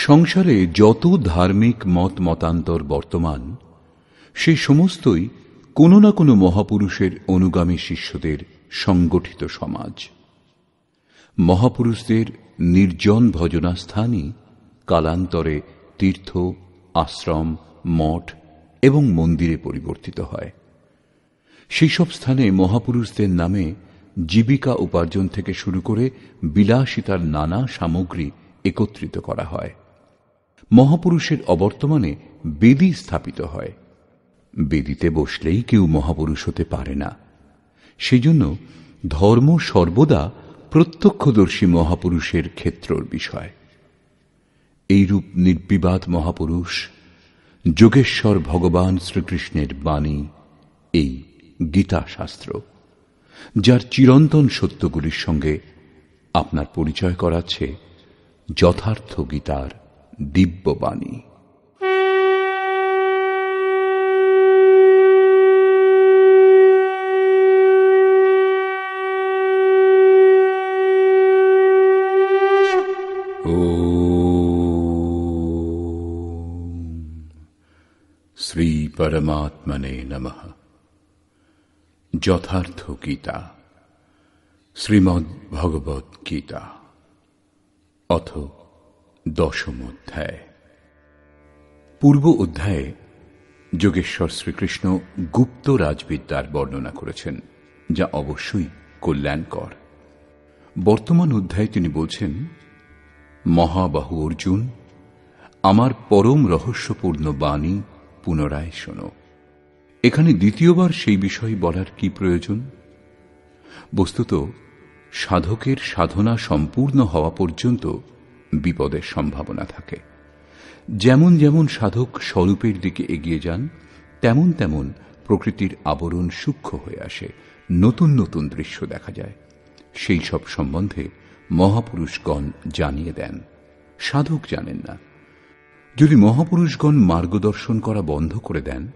সংসারে যত ধার্মিক মত মতান্তর বর্তমান, সেই সমস্তই কোনো না কোনো মহাপুরুষের অনুগামী শিষ্যদের সংগঠিত সমাজ। মহাপুরুষদের নির্জন ভজনাস্থানই কালান্তরে তীর্থ, আশ্রম, মঠ এবং মন্দিরে পরিবর্তিত হয়। সেই সব স্থানে মহাপুরুষদের নামে জীবিকা উপার্জন থেকে শুরু করে বিলাসিতার নানা সামগ্রী একত্রিত করা হয়। মহাপুরুষের অবর্তমানে বেদী স্থাপিত হয়। বেদীতে বসলেই কেউ মহাপুরুষ হতে পারে না। সেজন্য ধর্ম সর্বদা প্রত্যক্ষদর্শী মহাপুরুষের ক্ষেত্রর বিষয়। এইরূপ নির্বিবাদ মহাপুরুষ যোগেশ্বর ভগবান শ্রীকৃষ্ণের বাণী এই গীতা শাস্ত্র, যার চিরন্তন সত্যগুলির সঙ্গে আপনার পরিচয় করাচ্ছে যথার্থ গীতার দিব্য বাণী। শ্রী পরমাত্মনে নমঃ। যথার্থ গীতা, শ্রীমদ্ ভগবৎ গীতা, অথ দশম অধ্যায়। পূর্ব অধ্যায়ে যোগেশ্বর শ্রীকৃষ্ণ গুপ্ত রাজবিদ্যার বর্ণনা করেছেন, যা অবশ্যই কল্যাণকর। বর্তমান অধ্যায়ে তিনি বলছেন, মহাবাহু অর্জুন, আমার পরম রহস্যপূর্ণ বাণী পুনরায় শোনো। এখানে দ্বিতীয়বার সেই বিষয় বলার কি প্রয়োজন? বস্তুত সাধকের সাধনা সম্পূর্ণ হওয়া পর্যন্ত বিপদের সম্ভাবনা থাকে। যেমন যেমন সাধক স্বরূপের দিকে এগিয়ে যান, তেমন তেমন প্রকৃতির আবরণ সূক্ষ্ম হয়ে আসে, নতুন নতুন দৃশ্য দেখা যায়। সেই সব সম্বন্ধে মহাপুরুষগণ জানিয়ে দেন, সাধক জানেন না। যদি মহাপুরুষগণ মার্গদর্শন করা বন্ধ করে দেন,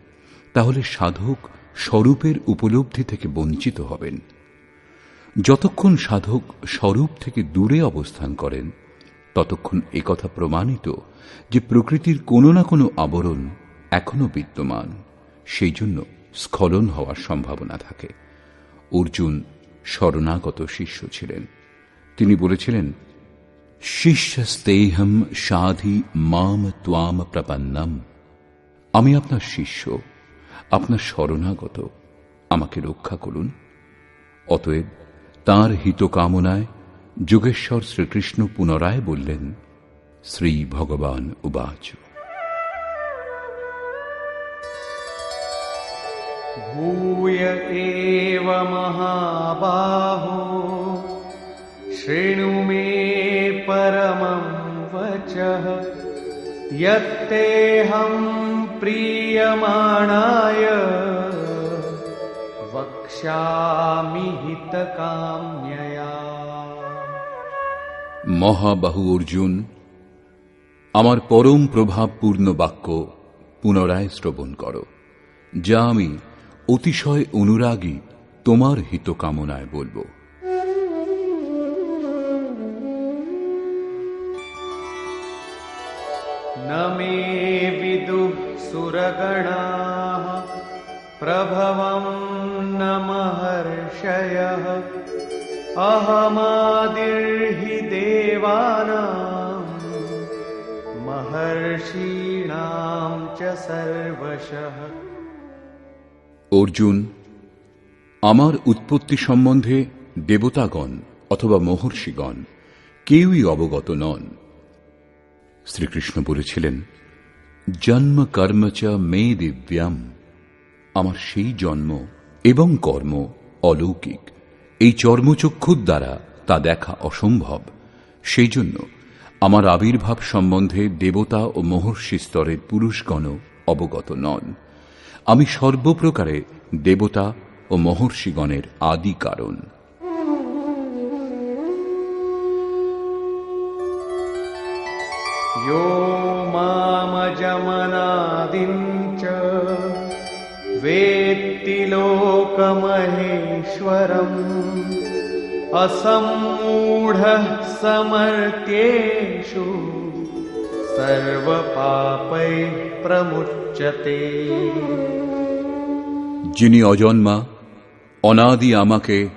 তাহলে সাধক স্বরূপের উপলব্ধি থেকে বঞ্চিত হবেন। যতক্ষণ সাধক স্বরূপ থেকে দূরে অবস্থান করেন, ততক্ষণ একথা প্রমাণিত যে প্রকৃতির কোনো না কোনো আবরণ এখনো বিদ্যমান, সেই জন্য স্খলন হওয়ার সম্ভাবনা থাকে। অর্জুন শরণাগত শিষ্য ছিলেন। তিনি বলেছিলেন, শিষ্যস্তেহম সাধি মাম ত্বাম প্রপন্নম। আমি আপনার শিষ্য, আপনার শরণাগত, আমাকে রক্ষা করুন। অতএব তাঁর হিতকামনায় যোগেশ্বর শ্রীকৃষ্ণ পুনরায় বললেন, শ্রী ভগবান উবাচ, ভূয় এব মহাবাহো শৃণু মে পরমং বচঃ যত্তেহং প্রিয়মাণায় বক্ষ্যামি হিতকাম্যয়া। মহাবাহু অর্জুন, আমার পরম প্রভাবপূর্ণ বাক্য পুনরায় শ্রবণ করো, যা আমি অতিশয় অনুরাগী তোমার হিতকামনায় বলবো। ন মে বিদুঃ সুরগণাঃ প্রভবং ন মহর্ষয়ঃ অহমাদির্হি দেবানাং মহর্ষীণাং চ সর্বশঃ। অর্জুন, আমার উৎপত্তি সম্বন্ধে দেবতাগণ অথবা মহর্ষিগণ কেউই অবগত নন। শ্রীকৃষ্ণ বলেছিলেন, জন্ম কর্ম চ মে দিব্যাম। আমার সেই জন্ম এবং কর্ম অলৌকিক। এই চর্মচক্ষুর দ্বারা তা দেখা অসম্ভব। সেই জন্য আমার আবির্ভাব সম্বন্ধে দেবতা ও মহর্ষি স্তরের পুরুষগণও অবগত নন। আমি সর্বপ্রকারে দেবতা ও মহর্ষিগণের আদি কারণ। यो मामजमनादिं च वेत्ति लोकमहेश्वरम् असम्मूढः समर्थ्येषु सर्वपापैः प्रमुच्यते। যিনি অজন্মা অনাদি আমাকে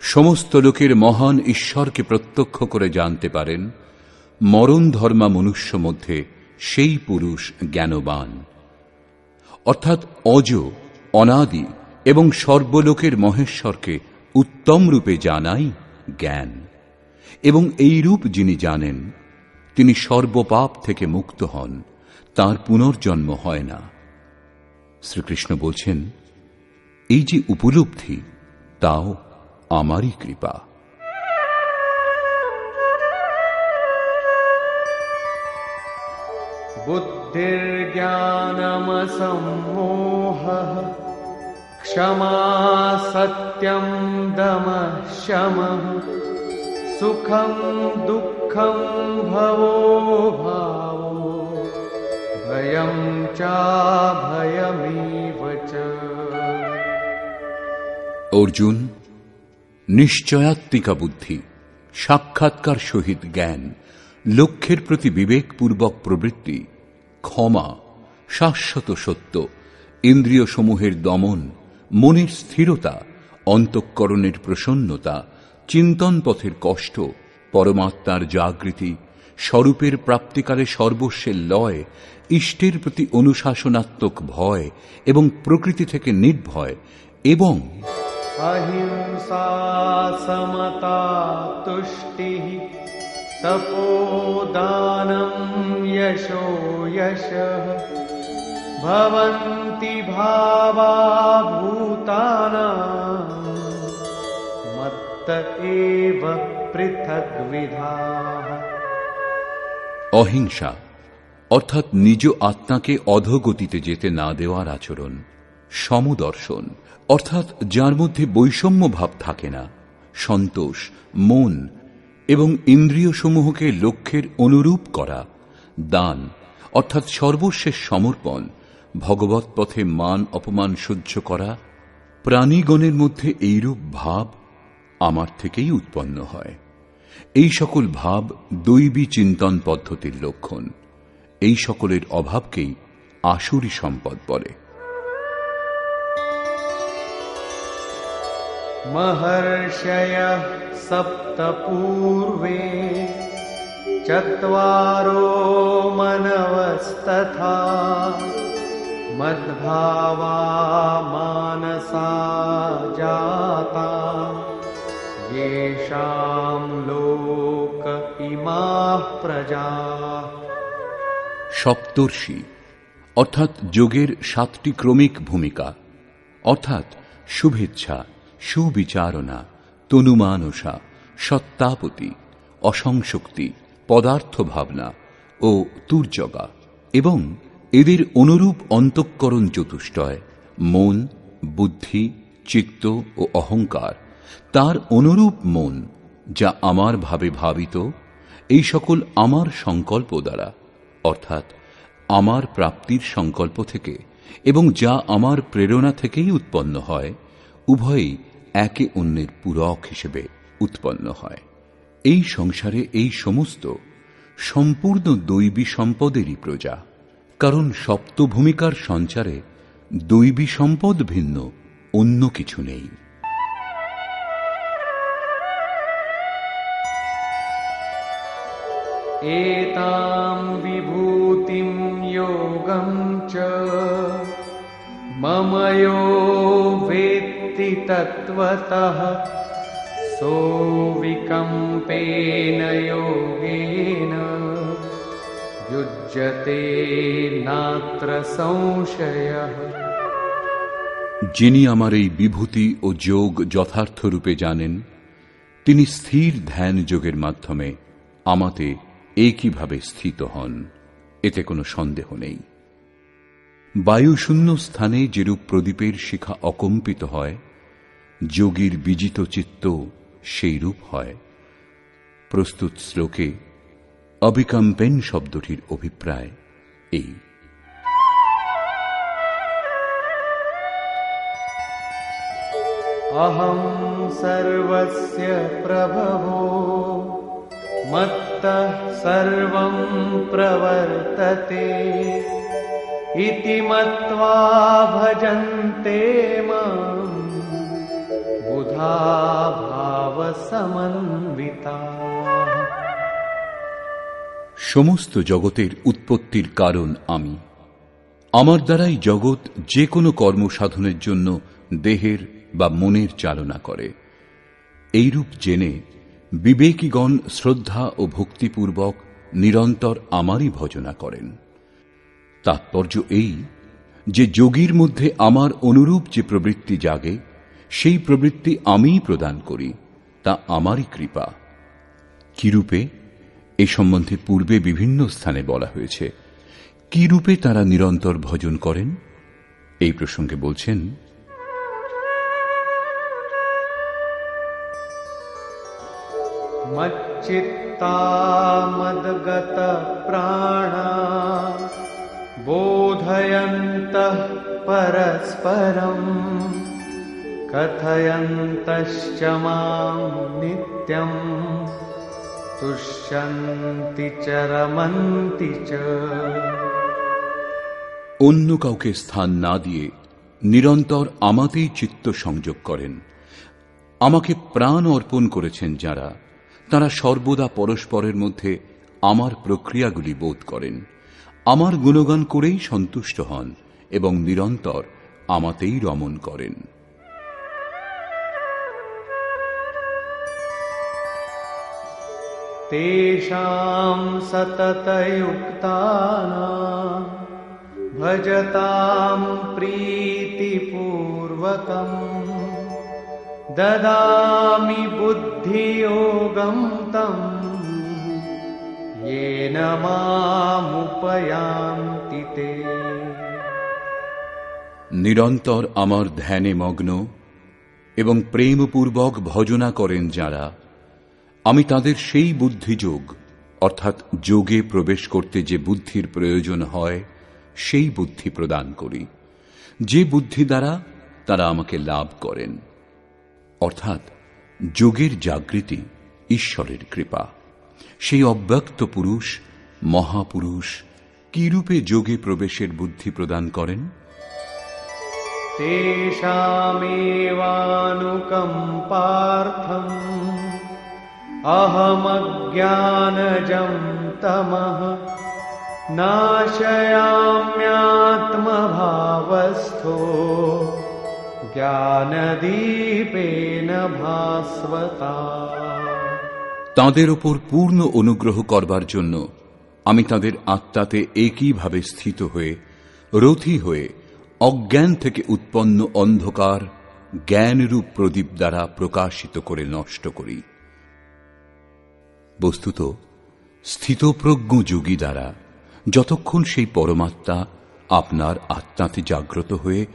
সমস্ত লোকের মহান ঈশ্বরকে প্রত্যক্ষ করে জানতে পারেন, মরণ ধর্মা মনুষ্য মধ্যে সেই পুরুষ জ্ঞানবান। অর্থাৎ অজ, অনাদি এবং সর্বলোকের মহেশ্বরকে উত্তম রূপে জানাই জ্ঞান। এবং এই রূপ যিনি জানেন, তিনি সর্বপাপ থেকে মুক্ত হন, তার পুনর্জন্ম হয় না। শ্রীকৃষ্ণ বলছেন, এই যে উপলব্ধি, তাও আমারই কৃপা। बुद्धिर्ज्ञानमसम्मोहः क्षमा सत्यं दमः शमः सुखं दुःखं भवो भावो भयं चाभयमेव च। অর্জুন, নিশ্চয়াত্মিকা বুদ্ধি, সাক্ষাৎকার সহিত জ্ঞান, লক্ষ্যের প্রতি বিবেকপূর্বক প্রবৃত্তি, ক্ষমা, শাশ্বত সত্য, ইন্দ্রিয় সমূহের দমন, মনের স্থিরতা, অন্তঃকরণের প্রসন্নতা, চিন্তন পথের কষ্ট, পরমাত্মার জাগৃতি, স্বরূপের প্রাপ্তিকালে সর্বস্বের লয়, ইষ্টের প্রতি অনুশাসনাত্মক ভয় এবং প্রকৃতি থেকে নির্ভয়, এবং अहिंसा समता तुष्टिः तपोदानं यशो यशः भवन्ति भावा भूतानां मत्त एव पृथग्विधाः। অহিংসা অর্থাৎ নিজ আত্মাকে অধোগতিতে যেতে না দেওয়ার আচরণ, সমদর্শন অর্থাৎ যার মধ্যে বৈষম্য ভাব থাকে না, সন্তোষ, মন এবং ইন্দ্রিয় সমূহকে লক্ষ্যের অনুরূপ করা, দান অর্থাৎ সর্বশেষ সমর্পণ, ভগবৎ পথে মান অপমান সহ্য করা, প্রাণীগণের মধ্যে এইরূপ ভাব আমার থেকেই উৎপন্ন হয়। এই সকল ভাব দৈবী চিন্তন পদ্ধতির লক্ষণ। এই সকলের অভাবকেই আসুরী সম্পদ বলে। महर्षयः सप्त पूर्वे चत्वारो मनवस्तथा मद्भावा मानसा जाता येषां लोक इमाः प्रजाः। সপ্তর্ষি অর্থাৎ যোগের 7টি ক্রমিক ভূমিকা, অর্থাৎ শুভেচ্ছা, সুবিচারণা, তনুমানসা, সত্তাপতি, অসংশক্তি, পদার্থ ভাবনা ও তুর্যগা, এবং এদের অনুরূপ অন্তঃকরণ চতুষ্টয়, মন, বুদ্ধি, চিত্ত ও অহংকার, তার অনুরূপ মন যা আমার ভাবে ভাবিত, এই সকল আমার সংকল্প দ্বারা অর্থাৎ আমার প্রাপ্তির সংকল্প থেকে এবং যা আমার প্রেরণা থেকেই উৎপন্ন হয়, উভয়ই একে অন্যের পূরক হিসেবে উৎপন্ন হয়। এই সংসারে এই সমস্ত সম্পূর্ণ দৈবী সম্পদেরই প্রজা, কারণ সপ্তভূমিকার সঞ্চারে দৈবী সম্পদ ভিন্ন অন্য কিছু নেই। एतां विभूतिं योगं च मम यो वेत्ति तत्त्वतः सोऽविकम्पेन योगेन युज्यते नात्र संशयः। যিনি আমার এই বিভূতি ও যোগ যথার্থ রূপে জানেন, তিনি স্থির ধ্যান যোগের মাধ্যমে আমাতে একইভাবে স্থিত হন, এতে কোনো সন্দেহ নেই। বায়ুশূন্য স্থানে যেরূপ প্রদীপের শিখা অকম্পিত হয়, যোগীর বিজিত চিত্ত সেই রূপ হয়। প্রস্তুত শ্লোকে অবিকম্পেন শব্দটির অভিপ্রায় এই। अहं सर्वस्य प्रभवो मत्त मत्तः सर्वं प्रवर्तते इति मत्वा भजन्ते मां बुधा भावसमन्विताः। সমস্ত জগতের উৎপত্তির কারণ আমি। আমার দ্বারাই জগৎ যে কোনো কর্ম সাধনের জন্য দেহের বা মনের চালনা করে। এইরূপ জেনে বিবেকীগণ শ্রদ্ধা ও ভক্তিপূর্বক নিরন্তর আমারই ভজনা করেন। তাৎপর্য এই যে যোগীর মধ্যে আমার অনুরূপ যে প্রবৃত্তি জাগে, সেই প্রবৃত্তি আমিই প্রদান করি, তা আমারই কৃপা। কিরূপে এ সম্বন্ধে পূর্বে বিভিন্ন স্থানে বলা হয়েছে। কি রূপে তারা নিরন্তর ভজন করেন এই প্রসঙ্গে বলছেন, মচ্চিত্তা মদ্গত প্রাণা বোধয়ন্তঃ পরস্পরম কথয়ন্তশ্চ মাং নিত্যম তুষ্যন্তি চ রমন্তি চ। অন্য কাউকে স্থান না দিয়ে নিরন্তর আমাতেই চিত্ত সংযোগ করেন। আমাকে প্রাণ অর্পণ করেছেন যারা, তারা সর্বদা পরস্পরের মধ্যে আমার প্রক্রিয়াগুলি বোধ করেন, আমার গুণগান করেই সন্তুষ্ট হন এবং নিরন্তর আমাতেই রমণ করেন। তেষাং সততযুক্তানাং ভজতাং প্রীতিপূর্বকং দদামি বুদ্ধিযোগং তং येन मामुपयान्ति ते। নিরন্তর আমার ধ্যানে মগ্ন এবং প্রেমপূর্বক ভজনা করেন যারা, আমি তাদের সেই বুদ্ধিযোগ অর্থাৎ যোগে প্রবেশ করতে যে বুদ্ধির প্রয়োজন হয় সেই বুদ্ধি প্রদান করি, যে বুদ্ধি দ্বারা তারা আমাকে লাভ করেন। অর্থাৎ যোগের জাগৃতি ঈশ্বরের কৃপা। সেই অব্যক্ত পুরুষ মহাপুরুষ কিরূপে যোগে প্রবেশের বুদ্ধি প্রদান করেন? তেষামেবানুকম্পার্থম অহমজ্ঞানজং তমঃ নাশয়াম্যাত্মভাবস্থো জ্ঞানদীপেন ভাস্বতা। তাঁদের ওপর পূর্ণ অনুগ্রহ করবার জন্য আমি তাদের আত্মাতে একইভাবে স্থিত হয়ে রথী হয়ে অজ্ঞান থেকে উৎপন্ন অন্ধকার জ্ঞানরূপ প্রদীপ দ্বারা প্রকাশিত করে নষ্ট করি। বস্তুত স্থিতপ্রজ্ঞ যোগী দ্বারা যতক্ষণ সেই পরমাত্মা আপনার আত্মাতে জাগ্রত হয়ে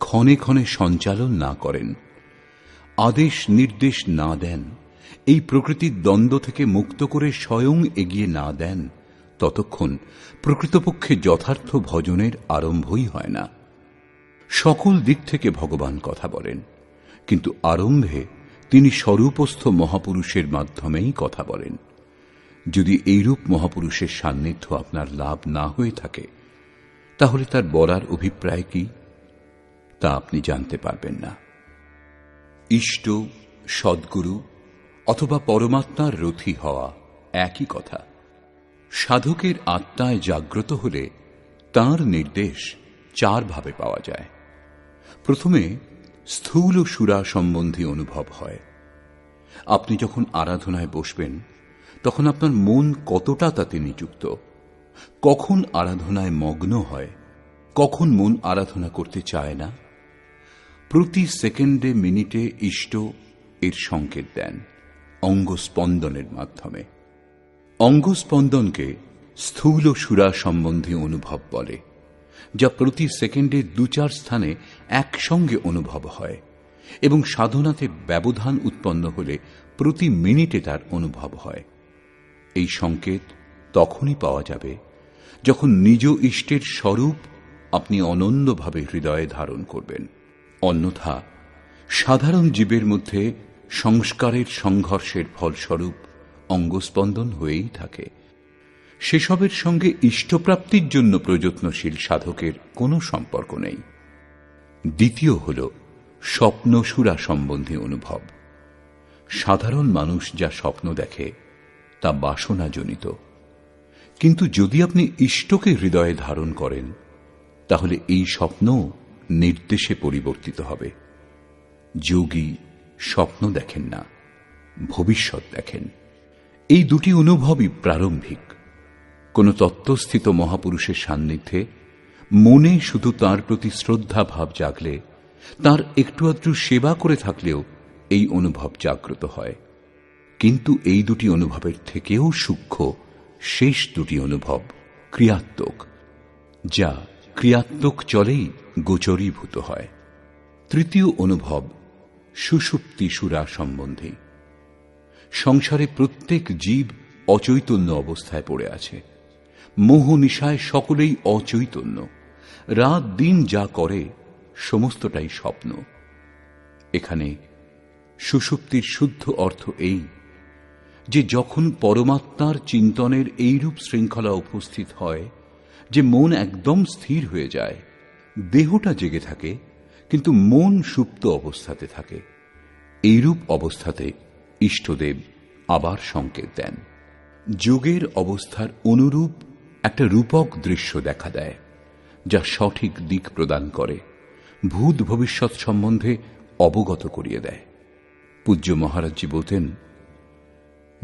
ক্ষণে ক্ষণে সঞ্চালন না করেন, আদেশ নির্দেশ না দেন, এই প্রকৃতির দ্বন্দ্ব থেকে মুক্ত করে স্বয়ং এগিয়ে না দেন, ততক্ষণ প্রকৃতপক্ষে যথার্থ ভজনের আরম্ভই হয় না। সকল দিক থেকে ভগবান কথা বলেন, কিন্তু আরম্ভে তিনি স্বরূপস্থ মহাপুরুষের মাধ্যমেই কথা বলেন। যদি এইরূপ মহাপুরুষের সান্নিধ্য আপনার লাভ না হয়ে থাকে, তাহলে তার বলার অভিপ্রায় কি তা আপনি জানতে পারবেন না। ইষ্ট, সদ্গুরু অথবা পরমাত্মার রথী হওয়া একই কথা। সাধকের আত্মায় জাগ্রত হলে তাঁর নির্দেশ চার ভাবে পাওয়া যায়। প্রথমে স্থূল সুরা সম্বন্ধী অনুভব হয়। আপনি যখন আরাধনায় বসবেন তখন আপনার মন কতটা তাতে নিযুক্ত, কখন আরাধনায় মগ্ন হয়, কখন মন আরাধনা করতে চায় না, প্রতি সেকেন্ডে মিনিটে ইষ্ট এর সংকেত দেন অঙ্গস্পন্দনের মাধ্যমে। অঙ্গস্পন্দনকে স্থূল সুরা সম্বন্ধী অনুভব বলে, যা প্রতি সেকেন্ডে ২-৪ স্থানে একসঙ্গে অনুভব হয় এবং সাধনাতে ব্যবধান উৎপন্ন হলে প্রতি মিনিটে তার অনুভব হয়। এই সংকেত তখনই পাওয়া যাবে যখন নিজ ইষ্টের স্বরূপ আপনি অনন্যভাবে হৃদয়ে ধারণ করবেন। অন্যথা সাধারণ জীবের মধ্যে সংস্কারের সংঘর্ষের ফলস্বরূপ অঙ্গস্পন্দন হয়েই থাকে। সেসবের সঙ্গে ইষ্টপ্রাপ্তির জন্য প্রযত্নশীল সাধকের কোনো সম্পর্ক নেই। দ্বিতীয় হল স্বপ্নসুরা সম্বন্ধী অনুভব। সাধারণ মানুষ যা স্বপ্ন দেখে তা বাসনাজনিত, কিন্তু যদি আপনি ইষ্টকে হৃদয়ে ধারণ করেন তাহলে এই স্বপ্ন নির্দেশে পরিবর্তিত হবে। যোগী স্বপ্ন দেখেন না, ভবিষ্যৎ দেখেন। এই দুটি অনুভবই প্রারম্ভিক। কোন তত্ত্বস্থিত মহাপুরুষের সান্নিধ্যে মনে শুধু তাঁর প্রতি শ্রদ্ধা ভাব জাগলে, তাঁর একটু আধটু সেবা করে থাকলেও এই অনুভব জাগ্রত হয়। কিন্তু এই দুটি অনুভবের থেকেও সূক্ষ্ম শেষ দুটি অনুভব ক্রিয়াত্মক, যা ক্রিয়াত্মক চলেই গোচরীভূত হয়। তৃতীয় অনুভব সুষুপ্তি সুরা সম্বন্ধী। সংসারে প্রত্যেক জীব অচৈতন্য অবস্থায় পড়ে আছে। মোহ নিশায় সকলেই অচৈতন্য। রাত দিন যা করে সমস্তটাই স্বপ্ন। এখানে সুষুপ্তির শুদ্ধ অর্থ এই যে যখন পরমাত্মার চিন্তনের এইরূপ শৃঙ্খলা উপস্থিত হয় যে মন একদম স্থির হয়ে যায়, দেহটা জেগে থাকে কিন্তু মন সুপ্ত অবস্থাতে থাকে, এইরূপ অবস্থাতে ইষ্টদেব আবার সংকেত দেন। যোগের অবস্থার অনুরূপ একটা রূপক দৃশ্য দেখা দেয়, যা সঠিক দিক প্রদান করে, ভূত ভবিষ্যৎ সম্বন্ধে অবগত করিয়ে দেয়। পূজ্য মহারাজজি বলতেন,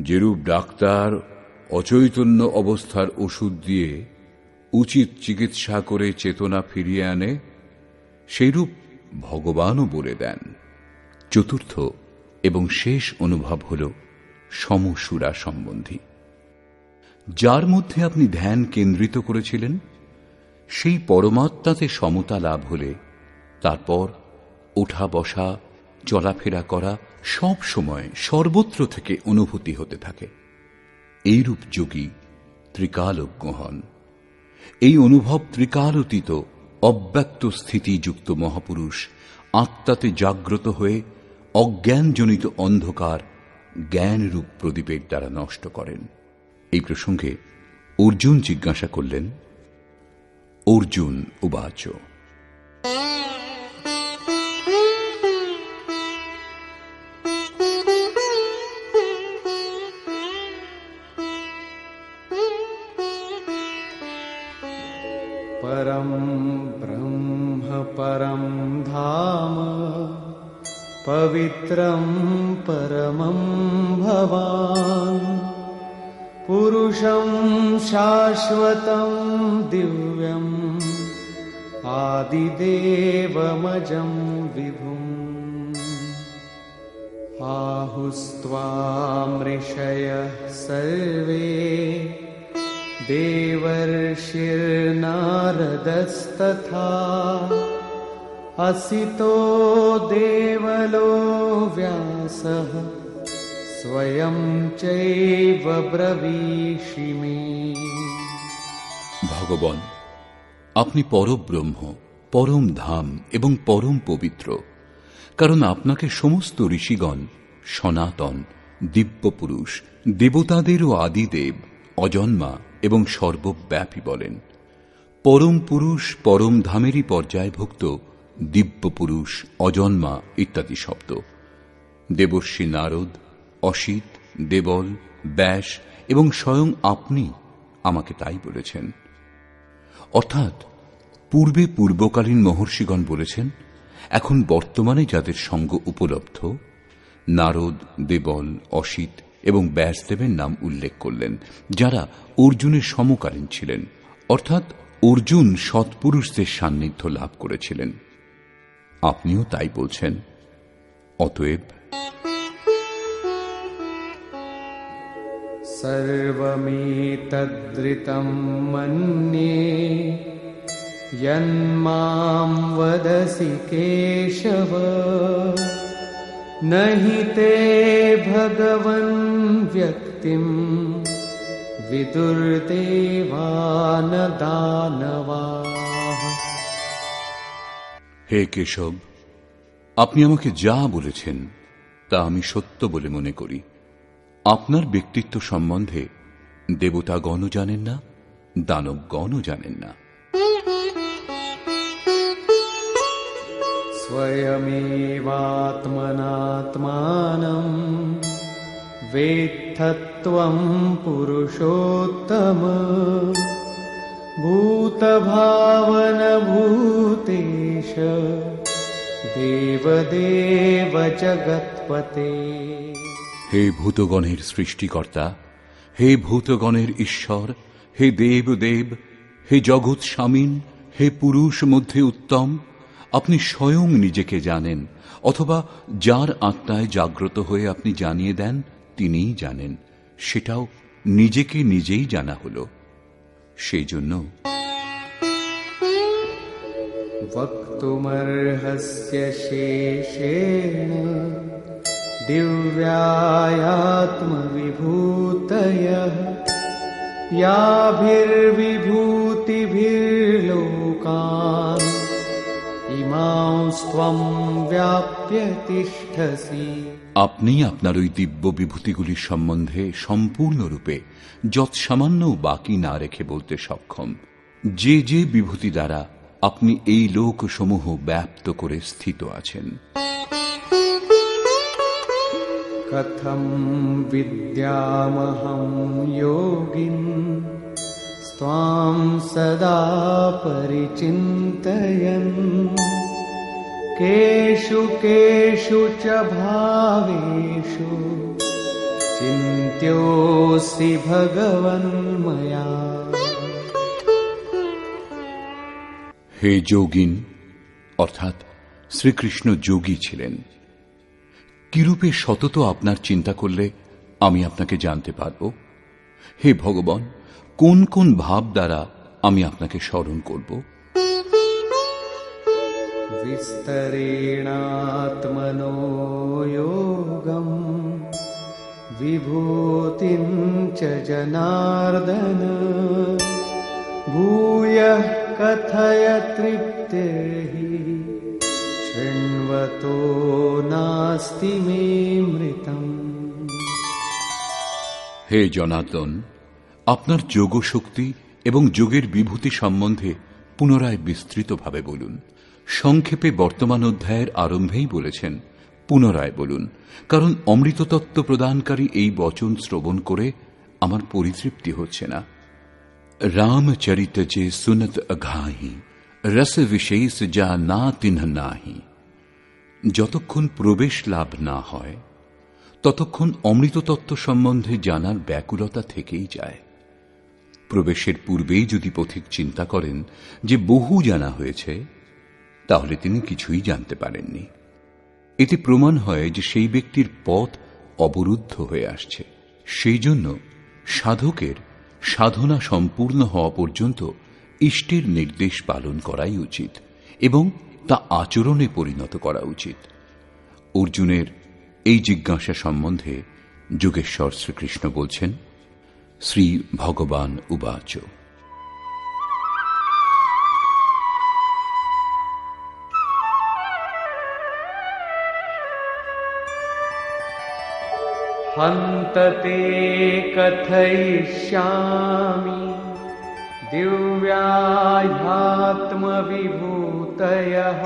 যেরূপ ডাক্তার অচৈতন্য অবস্থার ওষুধ দিয়ে উচিত চিকিৎসা করে চেতনা ফিরিয়ে আনে, সেইরূপ ভগবানও বলে দেন। চতুর্থ এবং শেষ অনুভব হল সমসুরা সম্বন্ধী। যার মধ্যে আপনি ধ্যান কেন্দ্রিত করেছিলেন সেই পরমাত্মাতে সমতা লাভ হলে তারপর ওঠা বসা চলাফেরা করা সব সময় সর্বত্র থেকে অনুভূতি হতে থাকে। এইরূপ যোগী ত্রিকালজ্ঞ হন। এই অনুভব ত্রিকালতীত অব্যক্ত স্থিতিযুক্ত মহাপুরুষ আত্মাতে জাগ্রত হয়ে অজ্ঞানজনিত অন্ধকার জ্ঞানরূপ প্রদীপের দ্বারা নষ্ট করেন। এই প্রসঙ্গে অর্জুন জিজ্ঞাসা করলেন, অর্জুন উবাচ, परं ब्रह्म परं धाम पवित्रं परमं भवान् पुरुषं शाश्वतं दिव्यम् आदिदेवमजं विभुम् आहुस्त्वां ऋषयः सर्वे देवर्षिर्नारदस्तथा असितो देवलो व्यासः स्वयं चैव ब्रवीषि मे। ভগবান, আপনি পরব্রহ্ম, পরম ধাম এবং পরম পবিত্র, কারণ আপনাকে সমস্ত ঋষিগণ সনাতন, দিব্য পুরুষ, দেবতাদেরও আদিদেব, অজন্মা এবং সর্বব্যাপী বলেন। পরম পুরুষ পরম ধামেরই পর্যায়ভুক্ত দিব্য পুরুষ, অজন্মা ইত্যাদি শব্দ দেবর্ষি নারদ, অসিত, দেবল, ব্যাস এবং স্বয়ং আপনি আমাকে তাই বলেছেন। অর্থাৎ পূর্বে পূর্বকালীন মহর্ষিগণ বলেছেন, এখন বর্তমানে যাদের সঙ্গ উপলব্ধ নারদ, দেবল, অসিত এবং ব্যাসদেবের নাম উল্লেখ করলেন, যারা অর্জুনের সমকালীন ছিলেন। অর্থাৎ অর্জুন সৎপুরুষদের সান্নিধ্য লাভ করেছিলেন। আপনিও তাই বলছেন। অতএব सर्वमेतद्रितं मन्ये यन्मां वदसि केशव न हि ते भगवन् व्यक्तिं विदुर्देवान दानवाः। হে কেশব, আপনি আমাকে যা বলেছেন তা আমি সত্য বলে মনে করি। আপনার ব্যক্তিত্ব সম্বন্ধে দেবতাগণও জানেন না, দানবগণও জানেন না। स्वयमेवात्मनात्मानं वेत्थत्वं पुरुषोत्तम भूतभावनभूतेश देवदेव जगत्पते। হে ভূতগণের সৃষ্টিকর্তা, হে ভূতগণের ঈশ্বর, হে দেবদেব, হে জগৎ স্বামীন, হে পুরুষ মধ্যে উত্তম, আপনি স্বয়ং নিজেকে জানেন, অথবা যার আত্মায় জাগ্রত হয়ে আপনি জানিয়ে দেন তিনিই জানেন, সেটাও নিজেকে নিজেই জানা হল। সেই জন্য वक्तुमर्हस्य शेषेण दिव्यायात्मविभूतयः याभिर्विभूतिभिर्लोकान् इमांस्त्वं व्याप्य तिष्ठसि। আপনি আপনার ওই দিব্য বিভূতিগুলির সম্বন্ধে সম্পূর্ণরূপে যৎসামান্যও বাকি না রেখে বলতে সক্ষম। যে যে বিভূতি দ্বারা আপনি এই লোকসমূহ ব্যাপ্ত করে স্থিত আছেন। कथं विद्यामहं योगिन् स्वां सदा परिचिन्तयन् केषु केषु च भावेषु चिन्त्योऽसि भगवन्मया। হে যোগিন, অর্থাৎ শ্রীকৃষ্ণ যোগী ছিলেন। কিরূপে সতত আপনার চিন্তা করলে আমি আপনাকে জানতে পারব? হে ভগবান, কোন কোন ভাব দ্বারা আমি আপনাকে স্মরণ করব? विस्तरेणात्मनो योगं विभूतिं च जनार्दन भूयः कथय तृप्तिर्हि शृण्वतो नास्ति मे मृतम्। হে জনার্দন, আপনার যোগশক্তি এবং যোগের বিভূতি সম্বন্ধে পুনরায় বিস্তৃতভাবে বলুন। সংক্ষেপে বর্তমান অধ্যায়ের আরম্ভেই বলেছেন, পুনরায় বলুন, কারণ অমৃততত্ত্ব প্রদানকারী এই বচন শ্রবণ করে আমার পরিতৃপ্তি হচ্ছে না। রামচরিত যে সুনত অঘাহি রস বিশেষ যা না তিন্হ নাহি। যতক্ষণ প্রবেশ লাভ না হয় ততক্ষণ অমৃততত্ত্ব সম্বন্ধে জানার ব্যাকুলতা থেকেই যায়। প্রবেশের পূর্বেই যদি পথিক চিন্তা করেন যে বহু জানা হয়েছে, তাহলে তিনি কিছুই জানতে পারেননি। এতে প্রমাণ হয় যে সেই ব্যক্তির পথ অবরুদ্ধ হয়ে আসছে। সেই জন্য সাধকের সাধনা সম্পূর্ণ হওয়া পর্যন্ত ইষ্টের নির্দেশ পালন করাই উচিত এবং তা আচরণে পরিণত করা উচিত। অর্জুনের এই জিজ্ঞাসা সম্বন্ধে যোগেশ্বর শ্রীকৃষ্ণ বলছেন, শ্রী ভগবান উবাচ हन्तते कथयिष्यामि दिव्याह्यात्मविभूतयः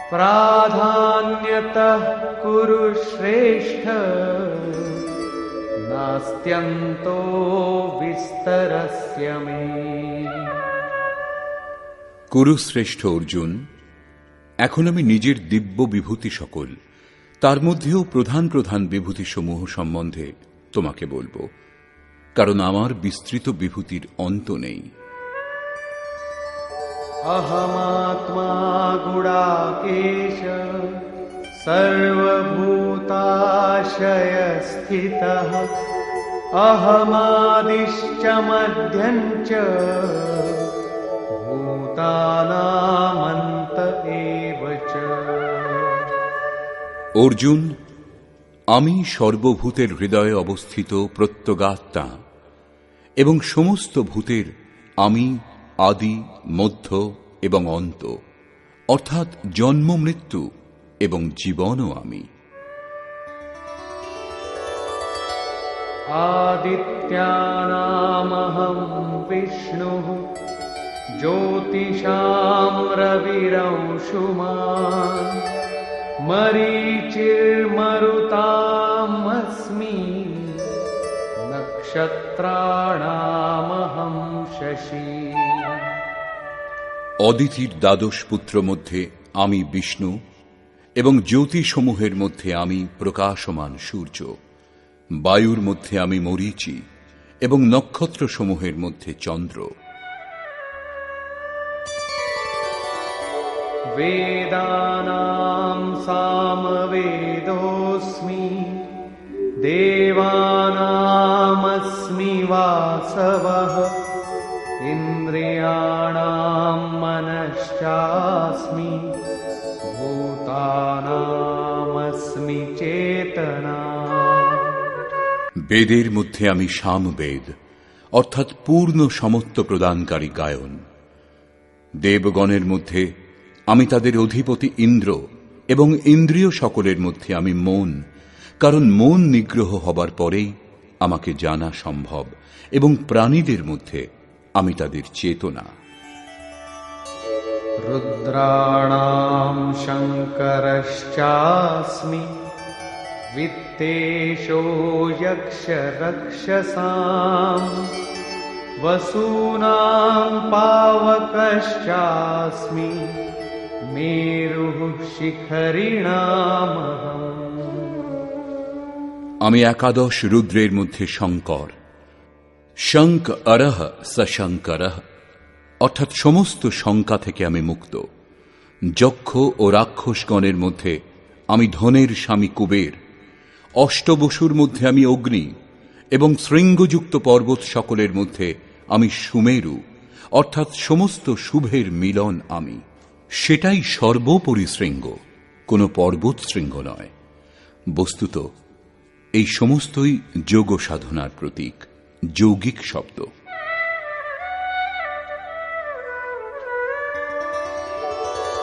प्राधान्यतः कुरु श्रेष्ठ नास्त्यन्तो विस्तरस्य मे। কুরুশ্রেষ্ঠ অর্জুন, এখন আমি নিজের দিব্য বিভূতি সকল, তার মধ্যেও প্রধান প্রধান বিভূতিসমূহ সম্বন্ধে তোমাকে বলবো, কারণ আমার বিস্তৃত বিভূতির অন্ত নেই। अहमात्मा गुडाकेश सर्वभूताशयस्थितः अहमादिश्च मध्यञ्च भूतानामन्त एव च। অর্জুন, আমি সর্বভূতের হৃদয়ে অবস্থিত প্রত্যগাত্মা এবং সমস্ত ভূতের আমি আদি, মধ্য এবং অন্ত, অর্থাৎ জন্ম, মৃত্যু এবং জীবনও আমি। आदित्यानामहं विष्णुः ज्योतिषां रविरंशुमान् मरीचिर्मरुतामस्मि नक्षत्राणामहं शशि। অদিতির দ্বাদশ পুত্র মধ্যে আমি বিষ্ণু এবং জ্যোতিসমূহের মধ্যে আমি প্রকাশমান সূর্য, বায়ুর মধ্যে আমি মরীচি এবং নক্ষত্রসমূহের মধ্যে চন্দ্র। वेदानां सामवेदोऽस्मि देवानामस्मि वासवः इन्द्रियाणां मनश्चास्मि भूतानामस्मि चेतना। বেদের মধ্যে আমি সামবেদ অর্থাৎ পূর্ণ সমত্ব প্রদানকারী গায়ন। দেবগণের মধ্যে আমি তাদের অধিপতি ইন্দ্র এবং ইন্দ্রিয় সকলের মধ্যে আমি মন, কারণ মন নিগ্রহ হবার পরেই আমাকে জানা সম্ভব, এবং প্রাণীদের মধ্যে আমি তাদের চেতনা। रुद्राणां शङ्करश्चास्मि वित्तेषो यक्षरक्षसां वसूनां पावकश्चास्मि मेरुः शिखरिणामहम्। আমি একাদশ রুদ্রের মধ্যে শঙ্কর। শঙ্ক অরহ সশঙ্করঃ, অর্থাৎ সমস্ত শঙ্কা থেকে আমি মুক্ত। যক্ষ ও রাক্ষসগণের মধ্যে আমি ধনের স্বামী কুবের। অষ্টবসুর মধ্যে আমি অগ্নি এবং শৃঙ্গযুক্ত পর্বত সকলের মধ্যে আমি সুমেরু, অর্থাৎ সমস্ত শুভের মিলন আমি। সেটাই সর্বোপরি শৃঙ্গ, কোনো পর্বত শৃঙ্গ নয়। বস্তুত এই সমস্তই যোগ সাধনার প্রতীক, যৌগিক শব্দ।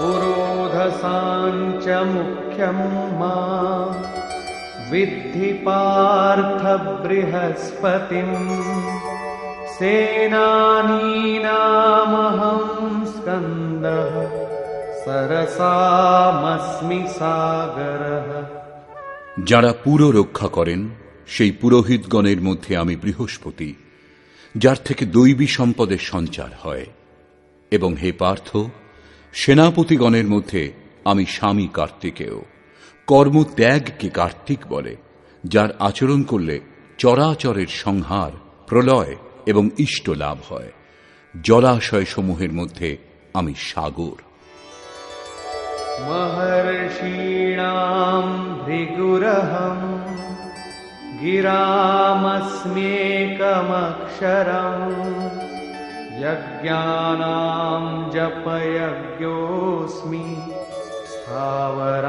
पुरोधसाञ्च मुख्यं मां विद्धि पार्थ बृहस्पतिं सेनानीनामहं स्कन्दः सरसामस्मि सागरः। যারা পুরো রক্ষা করেন সেই পুরোহিতগণের মধ্যে আমি বৃহস্পতি, যার থেকে দৈবী সম্পদের সঞ্চার হয়। এবং হে পার্থ, সেনাপতিগণের মধ্যে আমি স্বামী কার্তিকেয়। কর্মত্যাগকে কার্তিক বলে, যার আচরণ করলে চরাচরের সংহার, প্রলয় এবং ইষ্ট লাভ হয়। জলাশয় সমূহের মধ্যে আমি সাগর। महर्षीणां भृगुरहं गिरामस्म्येकमक्षरम् यज्ञानां जपयज्ञोऽस्मि स्थावराणां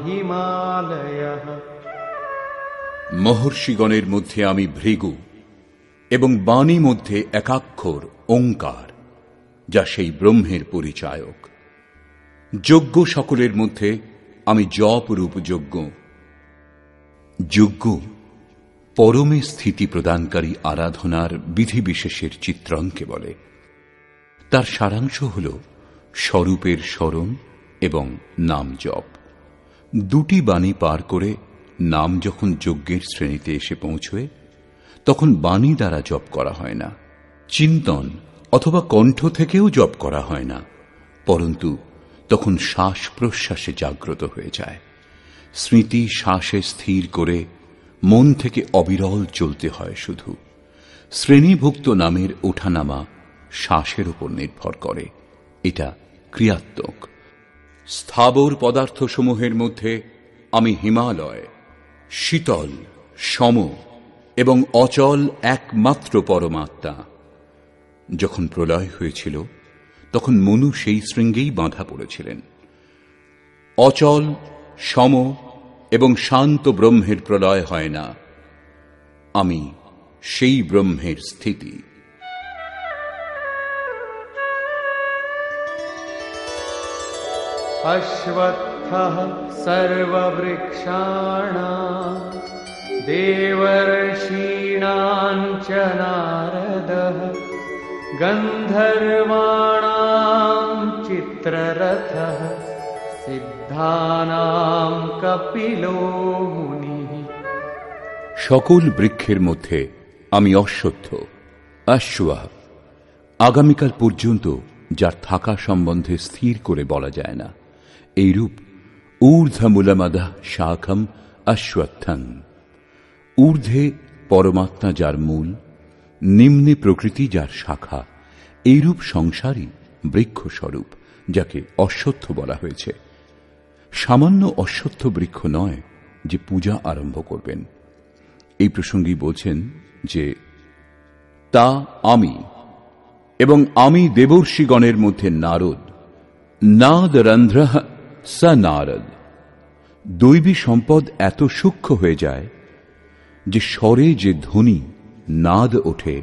हिमालयः। মহর্ষিগণের মধ্যে আমি ভৃগু এবং বাণী মধ্যে একাক্ষর ওঙ্কার, যা সেই ব্রহ্মের পরিচায়ক। যজ্ঞ সকলের মধ্যে আমি জপ রূপ যজ্ঞ। যজ্ঞ পরমে স্থিতি প্রদানকারী আরাধনার বিধিবিশেষের চিত্রণকে বলে। তার সারাংশ হল স্বরূপের স্মরণ এবং নাম জপ। দুটি বাণী পার করে নাম যখন যজ্ঞের শ্রেণীতে এসে পৌঁছয়, তখন বাণী দ্বারা জপ করা হয় না, চিন্তন অথবা কণ্ঠ থেকেও জপ করা হয় না, পরন্তু তখন শ্বাস প্রশ্বাসে জাগ্রত হয়ে যায়। স্মৃতি শ্বাসে স্থির করে মন থেকে অবিরল চলতে হয় শুধু। শ্রেণীভুক্ত নামের ওঠানামা শ্বাসের উপর নির্ভর করে, এটা ক্রিয়াত্মক। স্থাবর পদার্থসমূহের মধ্যে আমি হিমালয়, শীতল, সম এবং অচল একমাত্র পরমাত্মা। যখন প্রলয় হয়েছিল তখন মনু সেই শৃঙ্গেই বাঁধা পড়েছিলেন। অচল, সম এবং শান্ত ব্রহ্মের প্রলয় হয় না, আমি সেই ব্রহ্মের স্থিতি। अश्वत्थः सर्ववृक्षाणां देवर्षीणां च नारदः गन्धर्वाणां चित्ररथः सिद्धानां कपिलो मुनिः। সকল বৃক্ষের মধ্যে আমি অশ্বত্থ, অশ্বः, আগামীকাল পর্যন্ত যার থাকা সম্বন্ধে স্থির করে বলা যায় না। এইরূপ ঊর্ধ্বমূলমদঃ শাখম অশ্বত্থং, ঊর্ধ্বে পরমাত্মা যার মূল, নিম্নে প্রকৃতি যার শাখা, এইরূপ সংসারই বৃক্ষস্বরূপ, যাকে অশ্বত্থ বলা হয়েছে। সামান্য অশ্বত্থ বৃক্ষ নয় যে পূজা আরম্ভ করবেন। এই প্রসঙ্গেই বলছেন যে তা আমি, এবং আমি দেবর্ষিগণের মধ্যে নারদ, নাদরন্ধ্রঃ স নারদ। দৈবী সম্পদ এত সূক্ষ্ম হয়ে যায় যে স্বরে যে ধ্বনি নাদ ওঠে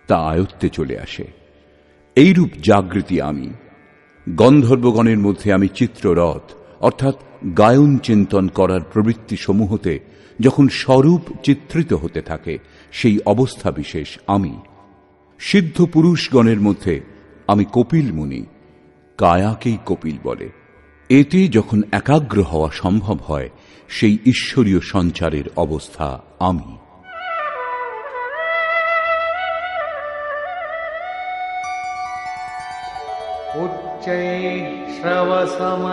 তা আয়ত্তে চলে আসে। এইরূপ জাগৃতি আমি। গন্ধর্বগণের মধ্যে আমি চিত্ররথ, অর্থাৎ গায়ন চিন্তন করার প্রবৃত্তি সমূহতে যখন স্বরূপ চিত্রিত হতে থাকে, সেই অবস্থা বিশেষ আমি। সিদ্ধ পুরুষগণের মধ্যে আমি কপিল মুনি, কায়াকেই কপিল বলে। এতে যখন একাগ্র হওয়া সম্ভব হয়, সেই ঈশ্বরীয় সঞ্চারের অবস্থা আমি। उच्चैः श्रवसमश्वानां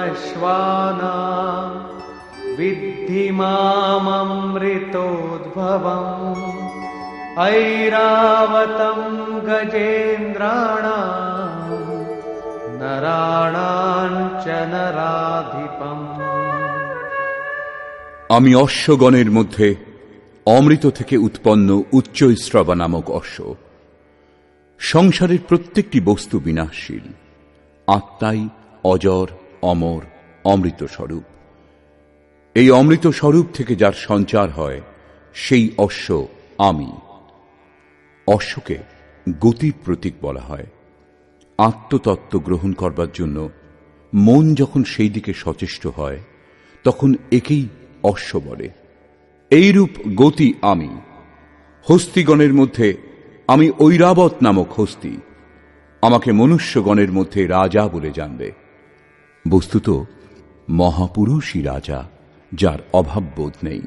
विद्धि माममृतोद्भवम् ऐरावतं गजेन्द्राणां नराणां च नराधिपम्। আমি অশ্বগণের মধ্যে অমৃত থেকে উৎপন্ন উচ্চৈঃশ্রবা নামক অশ্ব। সংসারের প্রত্যেকটি বস্তু বিনাশশীল, আত্মাই অজর, অমর, অমৃত স্বরূপ। এই অমৃত স্বরূপ থেকে যার সঞ্চার হয়, সেই অশ্ব আমি। অশ্বকে গতির প্রতীক বলা হয়। আত্মতত্ত্ব গ্রহণ করবার জন্য মন যখন সেই দিকে সচেষ্ট হয়, তখন একেই অশ্ব বলে। এইরূপ গতি আমি। হস্তিগণের মধ্যে আমি ঐরাবত নামক হস্তি। আমাকে মনুষ্যগণের মধ্যে রাজা বলে জানবে। বস্তুত মহাপুরুষই রাজা, যার অভাববোধ নেই।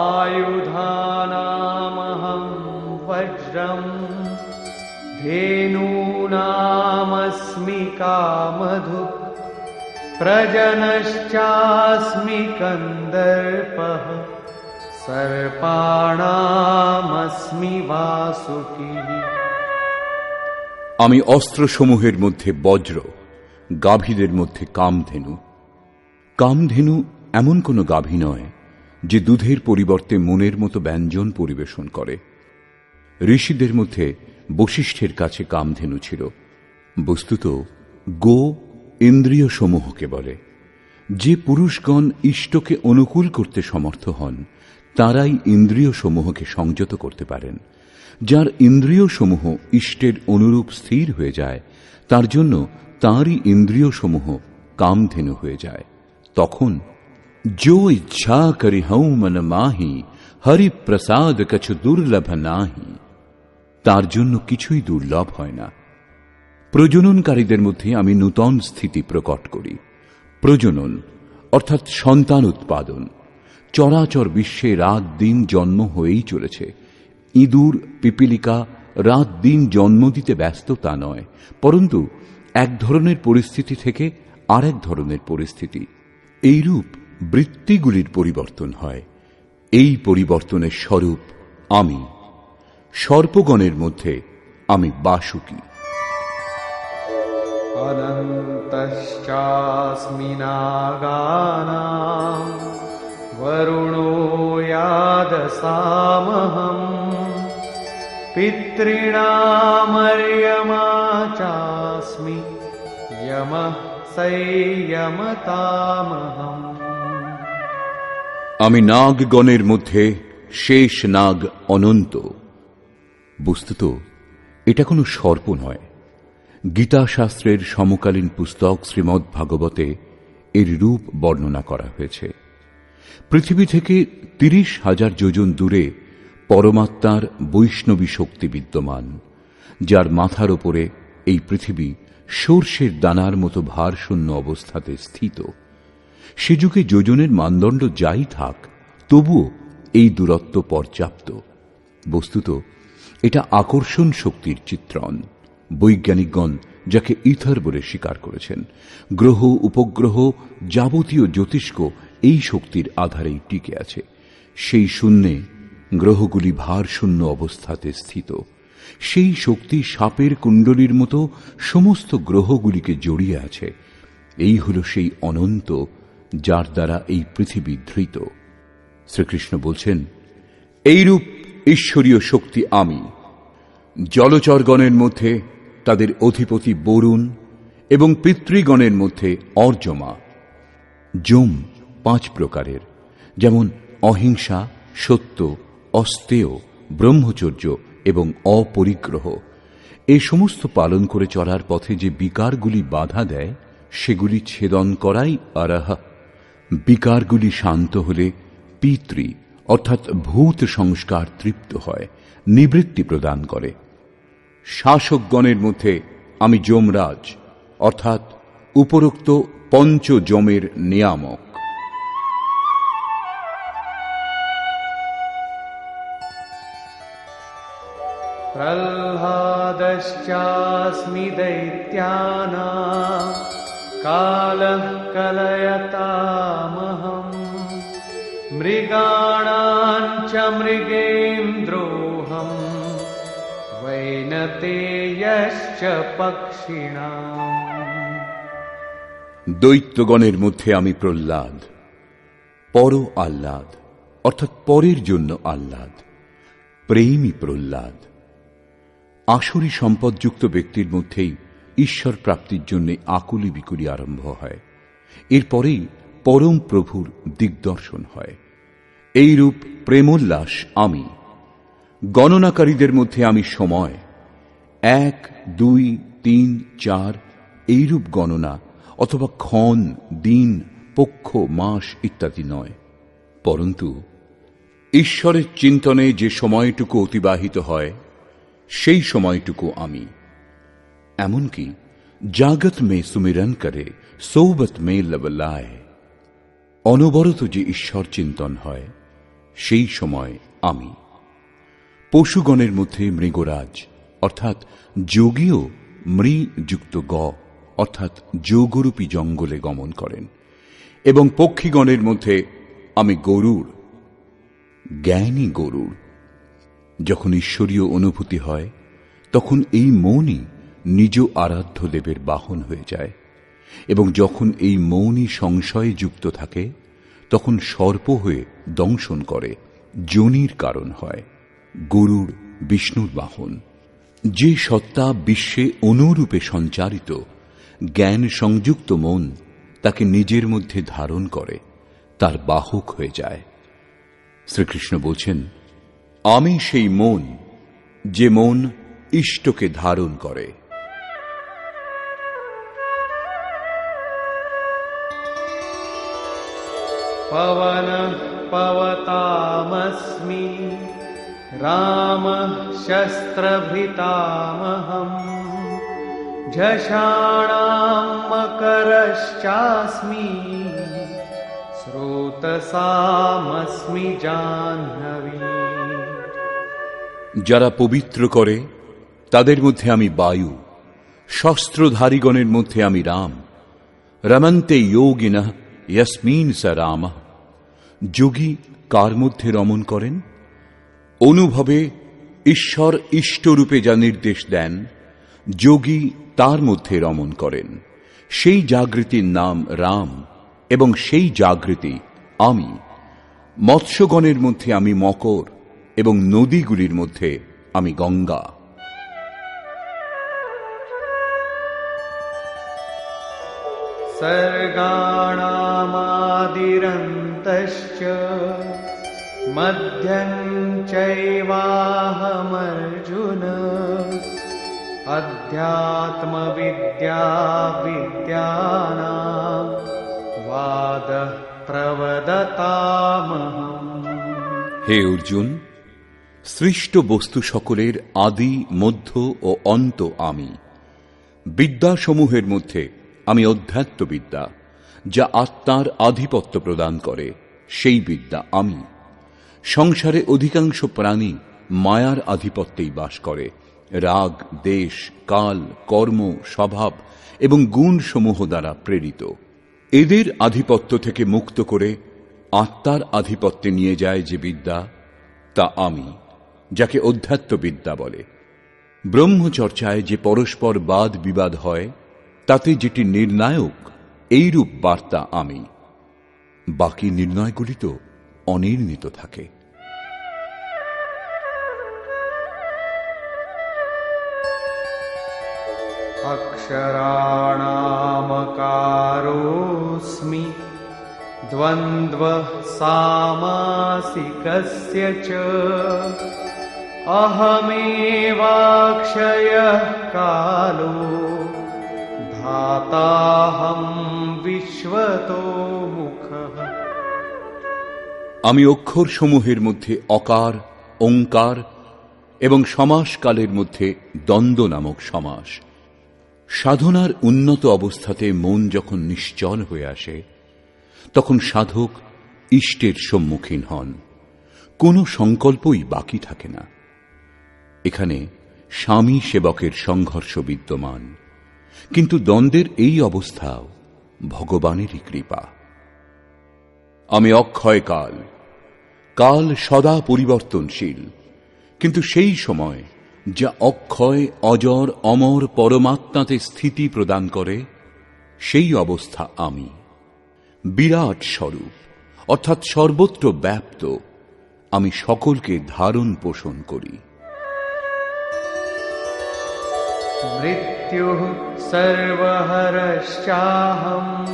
आयुधानामहं वज्रं धेनूनामस्मि कामधुक् प्रजनश्चास्मि कन्दर्पः सर्पाणामस्मि वासुकिः। আমি অস্ত্রসমূহের মধ্যে বজ্র, গাভীদের মধ্যে কামধেনু। কামধেনু এমন কোন গাভী নয় যে দুধের পরিবর্তে মনের মতো ব্যঞ্জন পরিবেশন করে। ঋষিদের মধ্যে বশিষ্ঠের কাছে কামধেনু ছিল। বস্তুত গো ইন্দ্রিয় সমূহকে বলে। যে পুরুষগণ ইষ্টকে অনুকূল করতে সমর্থ হন, তারাই ইন্দ্রিয় সমূহকে সংযত করতে পারেন। যার ইন্দ্রিয় সমূহ ইষ্টের অনুরূপ স্থির হয়ে যায়, তার জন্য তাঁরই ইন্দ্রিয় সমূহ কামধেনু হয়ে যায়। তখন जो इच्छा करि हऊं मन माही, हरि प्रसाद कछु दुर्लभ नाহি। তার জন্য কিছুই দুর্লভ হয় না। প্রজননকারীদের মধ্যে আমি নূতন স্থিতি প্রকট করি। প্রজনন অর্থাৎ সন্তান উৎপাদন। চরাচর বিশ্বে রাত দিন জন্ম হয়েই চলেছে। ইঁদুর, পিপিলিকা রাত দিন জন্ম দিতে ব্যস্ত তা নয়, পরন্তু এক ধরনের পরিস্থিতি থেকে আরেক ধরনের পরিস্থিতি, এইরূপ বৃত্তিগুলির পরিবর্তন হয়। এই পরিবর্তনের স্বরূপ আমি। সর্পগণের মধ্যে আমি বাসুকি। अनन्तश्चास्मि नागानां वरुणो यादसामहम् पितॄणामर्यमा चास्मि यमः संयमतामहम्। আমি নাগগণের মধ্যে শেষ নাগ অনন্ত। বস্তুত এটা কোনো সর্প নয়, গীতা শাস্ত্রের সমকালীন পুস্তক শ্রীমদ্ ভাগবতে এর রূপ বর্ণনা করা হয়েছে। পৃথিবী থেকে ৩০,০০০ যোজন দূরে পরমাত্মার বৈষ্ণবী শক্তি বিদ্যমান, যার মাথার ওপরে এই পৃথিবী সর্ষের দানার মতো ভারশূন্য অবস্থাতে স্থিত। সে যুগে যোজনের মানদণ্ড যাই থাক, তবুও এই দূরত্ব পর্যাপ্ত। বস্তুত এটা আকর্ষণ শক্তির চিত্রণ। বৈজ্ঞানিকগণ যাকে ইথার বলে স্বীকার করেছেন। গ্রহ উপগ্রহ যাবতীয় জ্যোতিষ্ক এই শক্তির আধারেই টিকে আছে। সেই শূন্যে গ্রহগুলি ভারশূন্য অবস্থাতে স্থিত। সেই শক্তি সাপের কুণ্ডলীর মতো সমস্ত গ্রহগুলিকে জড়িয়ে আছে। এই হল সেই অনন্ত, যার দ্বারা এই পৃথিবী ধৃত। শ্রীকৃষ্ণ বলছেন, এইরূপ ঈশ্বরীয় শক্তি আমি। জলচরগণের মধ্যে তাদের অধিপতি বরুণ এবং পিতৃগণের মধ্যে অর্যমা। যম 5 প্রকারের, যেমন অহিংসা, সত্য, অস্তেয়, ব্রহ্মচর্য এবং অপরিগ্রহ। এই সমস্ত পালন করে চলার পথে যে বিকারগুলি বাধা দেয়, সেগুলি ছেদন করাই আরাহা। বিকারগুলি শান্ত হলে পিতৃ অর্থাৎ ভূত সংস্কার তৃপ্ত হয়, নিবৃত্তি প্রদান করে। শাসকগণের মধ্যে আমি যমরাজ অর্থাৎ উপরোক্ত পঞ্চ যমের নিয়ামক। प्रह्लादश्चास्मि दैत्यानां कालः कलयतामहम् मृगाणां च मृगेन्द्रोऽहम् वैनतेयश्च पक्षिणाम्। দৈত্যগণের মধ্যে আমি প্রহ্লাদ, পর আহ্লাদ অর্থাৎ পরের জন্য আহ্লাদ, প্রেমী প্রহ্লাদ। আসুরী সম্পদযুক্ত ব্যক্তির মধ্যেই ঈশ্বর প্রাপ্তির জন্য আকুলি বিকুলি আরম্ভ হয়। এরপরেই পরম প্রভুর দিগদর্শন হয়। এইরূপ প্রেমোল্লাস আমি। গণনাকারীদের মধ্যে আমি সময় 1, 2, 3, 4 এইরূপ গণনা অথবা ক্ষণ, দিন, পক্ষ, মাস ইত্যাদি নয়, পরন্তু ঈশ্বরের চিন্তনে যে সময়টুকু অতিবাহিত হয় সেই সময়টুকু আমি। এমনকি জাগত মে সুমিরন করে সোবত মে লবলায়, অনবরত যে ঈশ্বর চিন্তন হয় সেই সময় আমি। পশুগণের মধ্যে মৃগরাজ অর্থাৎ যোগীও মৃযুক্ত গ অর্থাৎ যোগরূপী জঙ্গলে গমন করেন। এবং পক্ষীগণের মধ্যে আমি গরুড়, জ্ঞানী গরুড়। যখন ঈশ্বরীয় অনুভূতি হয় তখন এই মনই নিজ আরাধ্য দেবের বাহন হয়ে যায়, এবং যখন এই মনই সংশয়ে যুক্ত থাকে তখন সর্প হয়ে দংশন করে, যোনির কারণ হয়। গরুড় বিষ্ণুর বাহন। যে সত্তা বিশ্বে অনুরূপে সঞ্চারিত, জ্ঞান সংযুক্ত মন তাকে নিজের মধ্যে ধারণ করে, তার বাহক হয়ে যায়। শ্রীকৃষ্ণ বলছেন, আমি সেই মন, যে মন ইষ্টকে ধারণ করে। पवनः पवतामस्मि रामः शस्त्रभृतामहम् झषाणां मकरश्चास्मि स्रोतसामस्मि जाह्नवी। যারা পবিত্র করে তাদের মধ্যে আমি বায়ু, শস্ত্রধারীগণের মধ্যে আমি রাম। রমন্তে যোগিনঃ यस्मिन् स रामः। যোগী কার মধ্যে রমণ করেন? অনুভবে ঈশ্বর ইষ্টরূপে যা নির্দেশ দেন, যোগী তার মধ্যে রমণ করেন। সেই জাগৃতির নাম রাম, এবং সেই জাগৃতি আমি। মৎস্যগণের মধ্যে আমি মকর, এবং নদীগুলির মধ্যে আমি গঙ্গা। सर्गाणामादिरन्तश्च मध्यं चैवाहमर्जुन अध्यात्मविद्या विद्यानां वादः प्रवदतामहम्। হে অর্জুন, সৃষ্ট বস্তু সকলের আদি, মধ্য ও অন্ত আমি। বিদ্যাসমূহের মধ্যে আমি অধ্যাত্মবিদ্যা, যা আত্মার আধিপত্য প্রদান করে, সেই বিদ্যা আমি। সংসারে অধিকাংশ প্রাণী মায়ার আধিপত্যেই বাস করে। রাগ, দেশ, কাল, কর্ম, স্বভাব এবং গুণসমূহ দ্বারা প্রেরিত। এদের আধিপত্য থেকে মুক্ত করে আত্মার আধিপত্যে নিয়ে যায় যে বিদ্যা, তা আমি, যাকে অধ্যাত্মবিদ্যা বলে। ব্রহ্মচর্চায় যে পরস্পর বাদ বিবাদ হয়, তাতে যেটি নির্ণায়ক, এইরূপ বার্তা আমি। বাকি নির্ণয়গুলি তো অনির্ণিত থাকে। अक्षराणामकारोऽस्मि द्वन्द्वः सामासिकस्य च अहमेवाक्षयः कालो धाताहं विश्वतो मुखः। আমি অক্ষর সমূহের মধ্যে অকার, ওঙ্কার এবং সমাসকালের মধ্যে দ্বন্দ্ব নামক সমাস। সাধনার উন্নত অবস্থাতে মন যখন নিশ্চল হয়ে আসে, তখন সাধক ইষ্টের সম্মুখীন হন। কোনো সংকল্পই বাকি থাকে না। এখানে স্বামী সেবকের সংঘর্ষ বিদ্যমান, কিন্তু দ্বন্দ্বের এই অবস্থাও ভগবানেরই কৃপা। আমি অক্ষয় কাল, কাল সদা পরিবর্তনশীল, কিন্তু সেই সময় যা অক্ষয়, অজর, অমর পরমাত্মাতে স্থিতি প্রদান করে, সেই অবস্থা আমি। বিরাট স্বরূপ অর্থাৎ সর্বত্র ব্যাপ্ত আমি সকলকে ধারণ পোষণ করি। মৃত্যুঃ সর্বহরশ্চাহম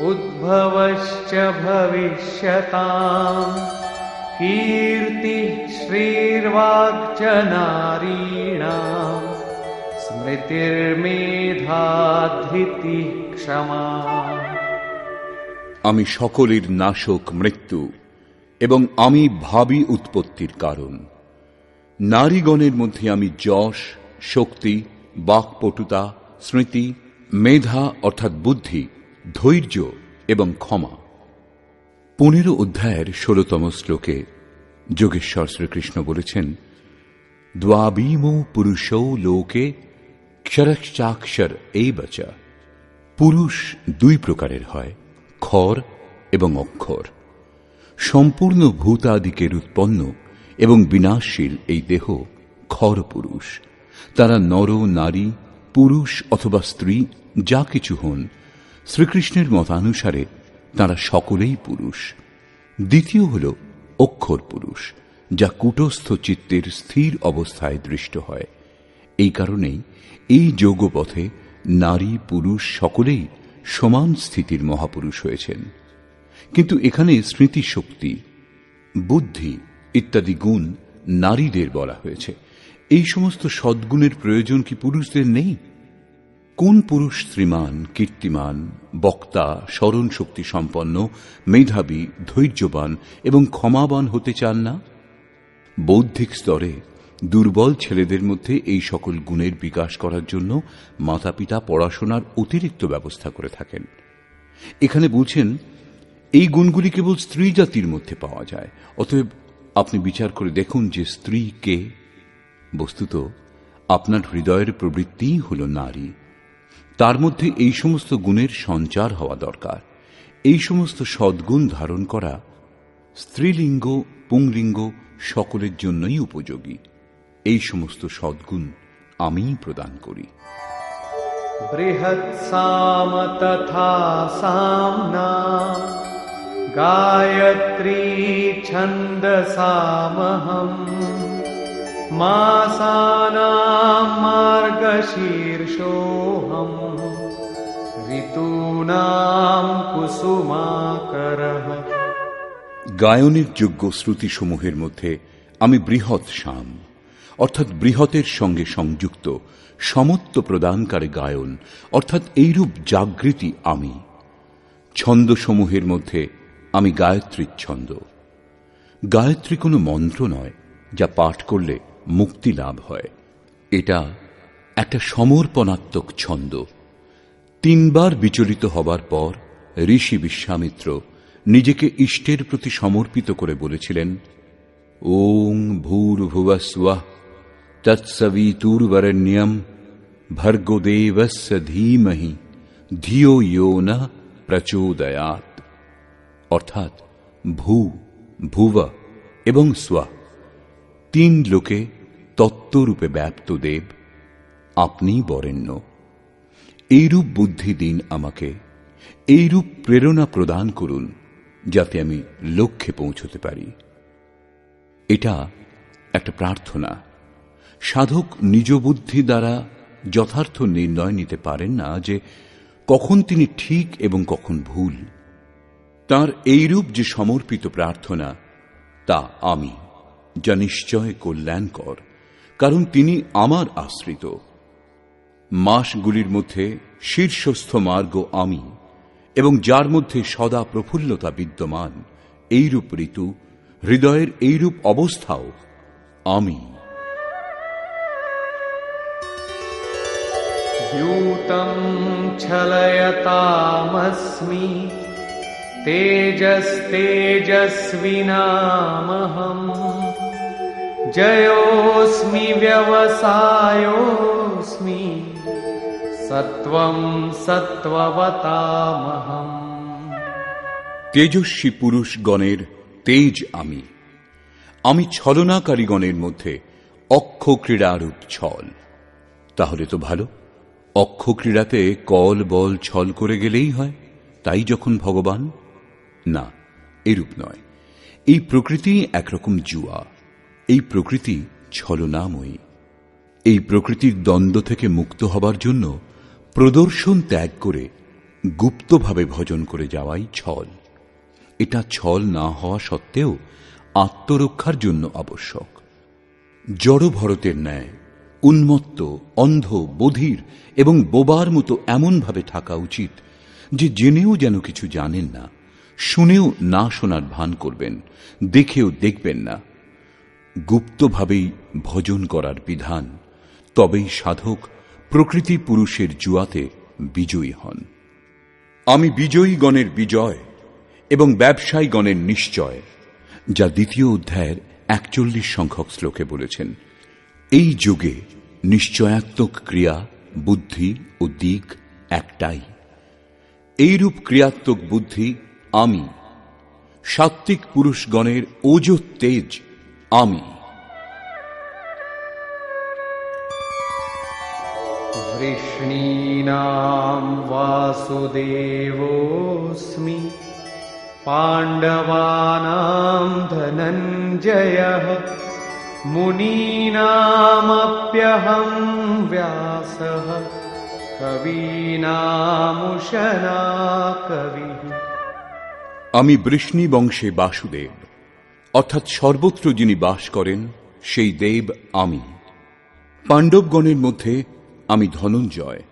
উদ্ভবশ্চ ভবিষ্যতাম কীর্তিঃ শ্রীর্বাক্ চ নারীণাম স্মৃতির্মেধা ধৃতিঃ ক্ষমা। আমি সকলের নাশক মৃত্যু এবং আমি ভাবী উৎপত্তির কারণ। নারীগণের মধ্যে আমি যশ, শক্তি, বাক্পটুতা, স্মৃতি, মেধা অর্থাৎ বুদ্ধি, ধৈর্য এবং ক্ষমা। 15 অধ্যায়ের 16তম শ্লোকে যোগেশ্বর শ্রীকৃষ্ণ বলেছেন, দ্বাবিমো পুরুষৌ লোকে ক্ষরশ্চাক্ষর এব চ। পুরুষ দুই প্রকারের হয়, ক্ষর এবং অক্ষর। সম্পূর্ণ ভূতাদিকের উৎপন্ন এবং বিনাশশীল এই দেহ ক্ষর পুরুষ। তারা নর, নারী, পুরুষ অথবা স্ত্রী যা কিছু হন, শ্রীকৃষ্ণের মতানুসারে তারা সকলেই পুরুষ। দ্বিতীয় হল অক্ষর পুরুষ, যা কূটস্থ চিত্তের স্থির অবস্থায় দৃষ্ট হয়। এই কারণেই এই যোগপথে নারী পুরুষ সকলেই সমান স্থিতির মহাপুরুষ হয়েছেন। কিন্তু এখানে স্মৃতিশক্তি, বুদ্ধি ইত্যাদি গুণ নারীদের বলা হয়েছে। এই সমস্ত সদ্গুণের প্রয়োজন কি পুরুষদের নেই? কোন পুরুষ শ্রীমান, কীর্তিমান, বক্তা, স্মরণ শক্তি সম্পন্ন, মেধাবী, ধৈর্যবান এবং ক্ষমাবান হতে চান না? বৌদ্ধিক স্তরে দুর্বল ছেলেদের মধ্যে এই সকল গুণের বিকাশ করার জন্য মাতাপিতা পড়াশোনার অতিরিক্ত ব্যবস্থা করে থাকেন। এখানে বলছেন এই গুণগুলি কেবল স্ত্রী জাতির মধ্যে পাওয়া যায়। অতএব আপনি বিচার করে দেখুন যে স্ত্রী কে। বস্তুত আপনার হৃদয়ের প্রবৃত্তিই হল নারী। তার মধ্যে এই সমস্ত গুণের সঞ্চার হওয়া দরকার। এই সমস্ত সদ্গুণ ধারণ করা স্ত্রীলিঙ্গ, পুংলিঙ্গ সকলের জন্যই উপযোগী। এই সমস্ত সদ্গুণ আমিই প্রদান করি। বৃহৎ সাম তথা সামনা গায়ত্রী ছন্দসামহম মাসানাম মার্গশীর্ষোহম ঋতুনাম কুসুমাকরঃ। গায়নের যোগ্য শ্রুতিসমূহের মধ্যে আমি বৃহৎ সাম অর্থাৎ বৃহতের সঙ্গে সংযুক্ত, সমত্ব প্রদানকারী গায়ন অর্থাৎ এইরূপ জাগৃতি আমি। ছন্দসমূহের মধ্যে আমি গায়ত্রীর ছন্দ। গায়ত্রী কোনো মন্ত্র নয় যা পাঠ করলে মুক্তি লাভ হয়। এটা একটা সমর্পণাত্মক ছন্দ। 3 বার বিচলিত হবার পর ঋষি বিশ্বামিত্র নিজেকে ইষ্টের প্রতি সমর্পিত করে বলেছিলেন, ওং ভূর্ভুবস্বঃ তৎসবিতুর্বরেণ্যম ভর্গো দেবস্য ধীমহি ধিয়ো ইয়ো নঃ প্রচোদয়াৎ। অর্থাৎ ভূ, ভুব এবং স্বঃ, 3 লোকে তত্ত্বরূপে ব্যাপ্ত দেব, আপনিই বরেণ্য। এইরূপ বুদ্ধি দিন আমাকে, এইরূপ প্রেরণা প্রদান করুন, যাতে আমি লক্ষ্যে পৌঁছতে পারি। এটা একটা প্রার্থনা। সাধক নিজ বুদ্ধি দ্বারা যথার্থ নির্ণয় নিতে পারেন না যে কখন তিনি ঠিক এবং কখন ভুল। তার এইরূপ যে সমর্পিত প্রার্থনা, তা আমি, যা নিশ্চয় কল্যাণকর, কারণ তিনি আমার আশ্রিত। মাসগুলির মধ্যে শীর্ষস্থ মার্গ আমি, এবং যার মধ্যে সদা প্রফুল্লতা বিদ্যমান, এইরূপ ঋতু, হৃদয়ের এইরূপ অবস্থাও আমি। দ্যূতং ছলয়তামস্মি তেজস্তেজস্বিনামহং জয়োস্মি ব্যবসায়োস্মি সত্ত্বং সত্ত্ববতামহং। তেজস্বী পুরুষগণের তেজ আমি। আমি ছলনাকারীগণের মধ্যে অক্ষ ক্রীড়ারূপ ছল। তাহলে তো ভালো, অক্ষ ক্রীড়াতে কল বল ছল করে গেলেই হয়, তাই যখন ভগবান। না, এরূপ নয়। এই প্রকৃতি একরকম জুয়া। এই প্রকৃতি ছলনাময়ী। এই প্রকৃতির দ্বন্দ্ব থেকে মুক্ত হবার জন্য প্রদর্শন ত্যাগ করে গুপ্তভাবে ভজন করে যাওয়াই ছল। এটা ছল না হওয়া সত্ত্বেও আত্মরক্ষার জন্য আবশ্যক। জড় ভরতের ন্যায় উন্মত্ত, অন্ধ, বধির এবং বোবার মতো এমনভাবে থাকা উচিত যে জেনেও যেন কিছু জানেন না, শুনেও না শোনার ভান করবেন, দেখেও দেখবেন না। গুপ্তভাবেই ভজন করার বিধান। তবেই সাধক প্রকৃতি পুরুষের জুয়াতে বিজয়ী হন। আমি বিজয়ীগণের বিজয় এবং ব্যবসায়ীগণের নিশ্চয়, যা 2য় অধ্যায়ের 41 সংখ্যক শ্লোকে বলেছেন। এই যুগে নিশ্চয়াত্মক ক্রিয়া, বুদ্ধি ও দিক একটাই। এইরূপ ক্রিয়াত্মক বুদ্ধি আমি। সাত্ত্বিক পুরুষগণের ওজ তেজ আমি। वृष्णीनां वासुदेवोऽस्मि पाण्डवानां धनञ्जयः मुनीनामप्यहं व्यासः कवीनामुशना कविः। আমি বৃষ্ণি বংশে বাসুদেব, অর্থাৎ সর্বত্র যিনি বাস করেন সেই দেব আমি। পাণ্ডবগণের মধ্যে আমি ধনঞ্জয়।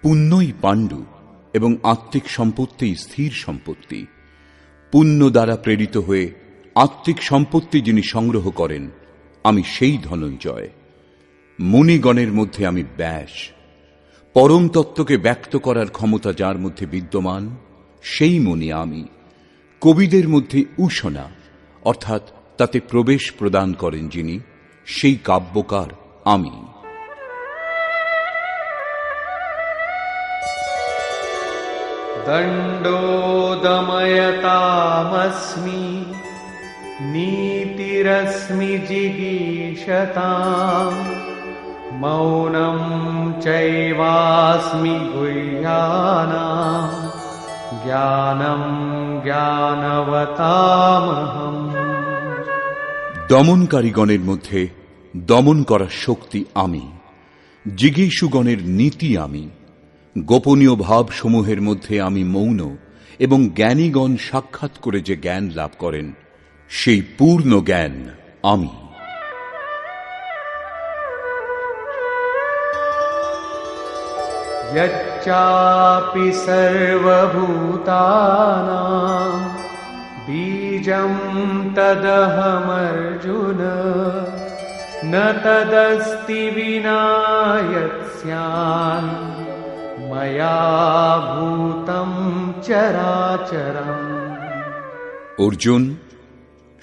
পুণ্যই পাণ্ডু এবং আত্মিক সম্পত্তি স্থির সম্পত্তি। পুণ্য দ্বারা প্রেরিত হয়ে আত্মিক সম্পত্তি যিনি সংগ্রহ করেন, আমি সেই ধনঞ্জয়। মুনিগণের মধ্যে আমি ব্যাস। পরম তত্ত্বকে ব্যক্ত করার ক্ষমতা যার মধ্যে বিদ্যমান, সেই মুনি আমি। কবিদের মধ্যে উষনা, অর্থাৎ তাতে প্রবেশ প্রদান করেন যিনি, সেই কাব্যকার আমি। दण्डोदमयतामस्मि नीतिरस्मि जिगीषताम् मौनं चैवास्मि गुह्यानां ज्ञानं ज्ञानवतामहम्। দমনকারীগণের মধ্যে দমন করার শক্তি আমি। জিগীষুগণের নীতি আমি। গোপনীয় ভাবসমূহের মধ্যে আমি মৌন, এবং জ্ঞানীগণ সাক্ষাৎ করে যে জ্ঞান লাভ করেন, সেই পূর্ণ জ্ঞান আমি। यच्चापि सर्वभूतानां बीजं तदहमर्जुन न तदस्ति विना यत्स्यान् मया भूतं चराचरम्। অর্জুন,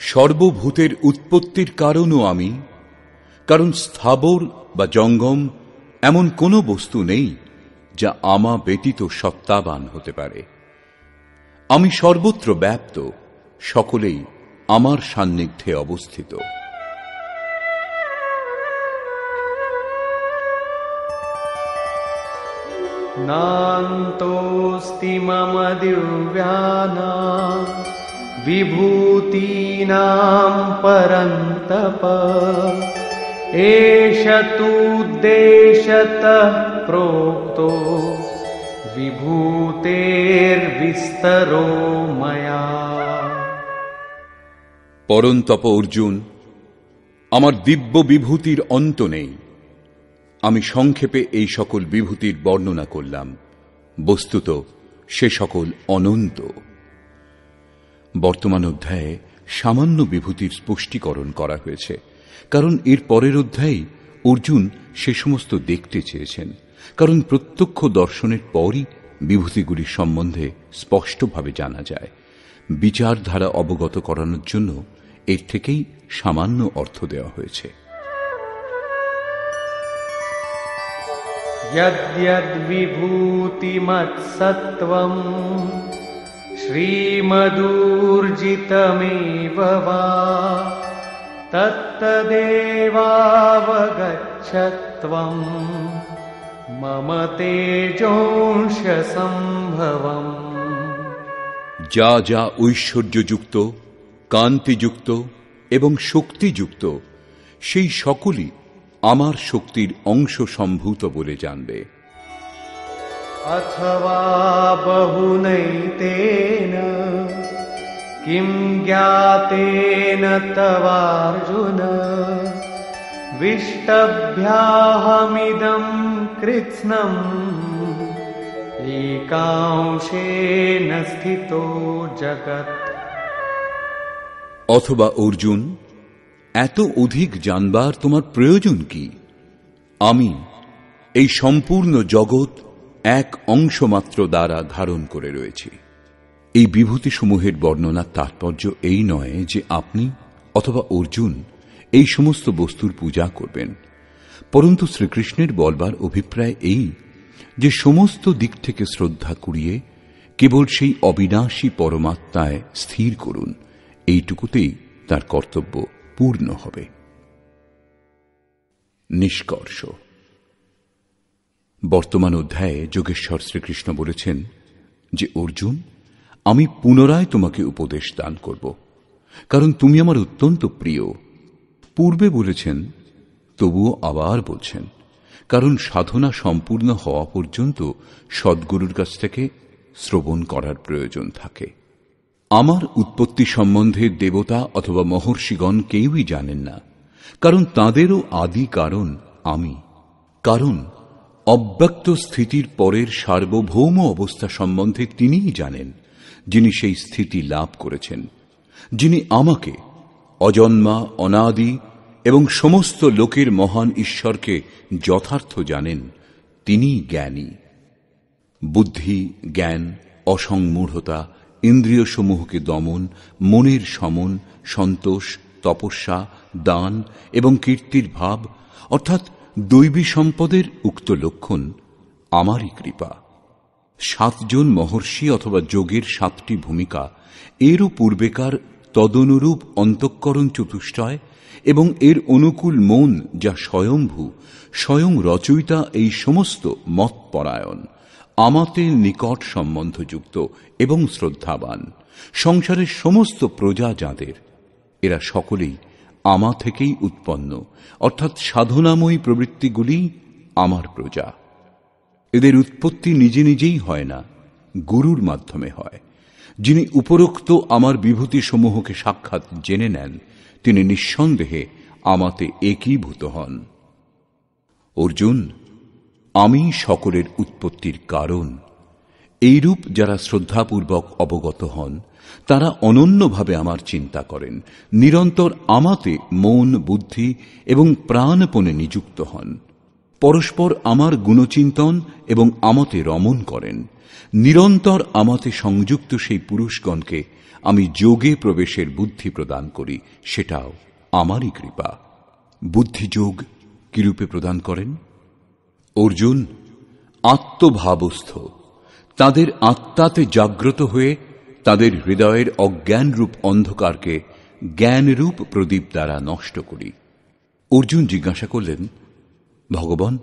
সর্বভূতের উৎপত্তির কারণও আমি, কারণ স্থাবর বা জঙ্গম এমন কোনো বস্তু নেই যা আমা ব্যতীত সত্তাবান হতে পারে। আমি সর্বত্র ব্যাপ্ত, সকলেই আমার সান্নিধ্যে অবস্থিত। नान्तोऽस्ति मम दिव्यानां विभूतीनां परन्तप एष तूद्देशतः प्रोक्तो विभूतेर्विस्तरो मया। পরন্তপ অর্জুন, আমার দিব্য বিভূতির অন্ত নেই। আমি সংক্ষেপে এই সকল বিভূতির বর্ণনা করলাম, বস্তুত সে সকল অনন্ত। বর্তমান অধ্যায়ে সামান্য বিভূতির স্পষ্টীকরণ করা হয়েছে, কারণ এর পরের অধ্যায়ে অর্জুন সে সমস্ত দেখতে চেয়েছেন, কারণ প্রত্যক্ষ দর্শনের পরই বিভূতিগুলির সম্বন্ধে স্পষ্টভাবে জানা যায়। বিচারধারা অবগত করানোর জন্য এর থেকেই সামান্য অর্থ দেওয়া হয়েছে। यद्यद्विभूतिमत्सत्त्वं श्रीमदूर्जितमेव वा तत्तदेवावगच्छत्वं मम तेजोंशसम्भवम्। যা যা ঐশ্বর্যযুক্ত, কান্তিযুক্ত এবং শক্তিযুক্ত, সেই সকলই আমার শক্তির অংশ সম্ভূত বলে জানবে। अथवा बहुनैतेन किं ज्ञातेन तवार्जुन विष्टभ्याहमिदं कृत्स्नम् एकांशेन स्थितो जगत्। অথবা অর্জুন, এত অধিক জানবার তোমার প্রয়োজন কি? আমি এই সম্পূর্ণ জগৎ এক অংশ মাত্র দ্বারা ধারণ করে রয়েছি। এই বিভূতিসমূহের বর্ণনার তাৎপর্য এই নয় যে আপনি অথবা অর্জুন এই সমস্ত বস্তুর পূজা করবেন, পরন্তু শ্রীকৃষ্ণের বলবার অভিপ্রায় এই যে সমস্ত দিক থেকে শ্রদ্ধা কুড়িয়ে কেবল সেই অবিনাশী পরমাত্মায় স্থির করুন। এইটুকুতেই তার কর্তব্য পূর্ণ হবে। নিষ্কর্ষ। বর্তমান অধ্যায়ে যোগেশ্বর শ্রীকৃষ্ণ বলেছেন যে অর্জুন, আমি পুনরায় তোমাকে উপদেশ দান করব, কারণ তুমি আমার অত্যন্ত প্রিয়। পূর্বে বলেছেন, তবুও আবার বলছেন, কারণ সাধনা সম্পূর্ণ হওয়া পর্যন্ত সদ্গুরুর কাছ থেকে শ্রবণ করার প্রয়োজন থাকে। আমার উৎপত্তি সম্বন্ধে দেবতা অথবা মহর্ষিগণ কেউই জানেন না, কারণ তাঁদেরও আদি কারণ আমি। কারণ অব্যক্ত স্থিতির পরের সার্বভৌম অবস্থা সম্বন্ধে তিনিই জানেন, যিনি সেই স্থিতি লাভ করেছেন। যিনি আমাকে অজন্মা, অনাদি এবং সমস্ত লোকের মহান ঈশ্বরকে যথার্থ জানেন, তিনিই জ্ঞানী। বুদ্ধি, জ্ঞান, অসংমূঢ়তা, ইন্দ্রিয়সমূহকে দমন, মনের সমন, সন্তোষ, তপস্যা, দান এবং কীর্তির ভাব অর্থাৎ দৈবী সম্পদের উক্ত লক্ষণ আমারই কৃপা। 7 জন মহর্ষি অথবা যোগের 7টি ভূমিকা, এরও পূর্বেকার তদনুরূপ অন্তঃকরণ চতুষ্টয় এবং এর অনুকূল মন যা স্বয়ম্ভূ, স্বয়ং রচয়িতা এই সমস্ত মতপরায়ণ, আমাতে নিকট সম্বন্ধযুক্ত এবং শ্রদ্ধাবান সংসারের সমস্ত প্রজা যাদের, এরা সকলেই আমা থেকেই উৎপন্ন, অর্থাৎ সাধনাময়ী প্রবৃত্তিগুলি আমার প্রজা। এদের উৎপত্তি নিজে নিজেই হয় না, গুরুর মাধ্যমে হয়। যিনি উপরোক্ত আমার বিভূতিসমূহকে সাক্ষাৎ জেনে নেন, তিনি নিঃসন্দেহে আমাতে একীভূত হন। অর্জুন, আমি সকলের উৎপত্তির কারণ। এইরূপ যারা শ্রদ্ধাপূর্বক অবগত হন তারা অনন্যভাবে আমার চিন্তা করেন, নিরন্তর আমাতে মন, বুদ্ধি এবং প্রাণপণে নিযুক্ত হন, পরস্পর আমার গুণচিন্তন এবং আমাতে রমণ করেন। নিরন্তর আমাতে সংযুক্ত সেই পুরুষগণকে আমি যোগে প্রবেশের বুদ্ধি প্রদান করি, সেটাও আমারই কৃপা। বুদ্ধিযোগ কিরূপে প্রদান করেন? অর্জুন, আত্মভাবস্থ তাদের আত্মাতে জাগ্রত হয়ে তাদের হৃদয়ের অজ্ঞানরূপ অন্ধকারকে জ্ঞানরূপ প্রদীপ দ্বারা নষ্ট করি। অর্জুন জিজ্ঞাসা করলেন, ভগবান,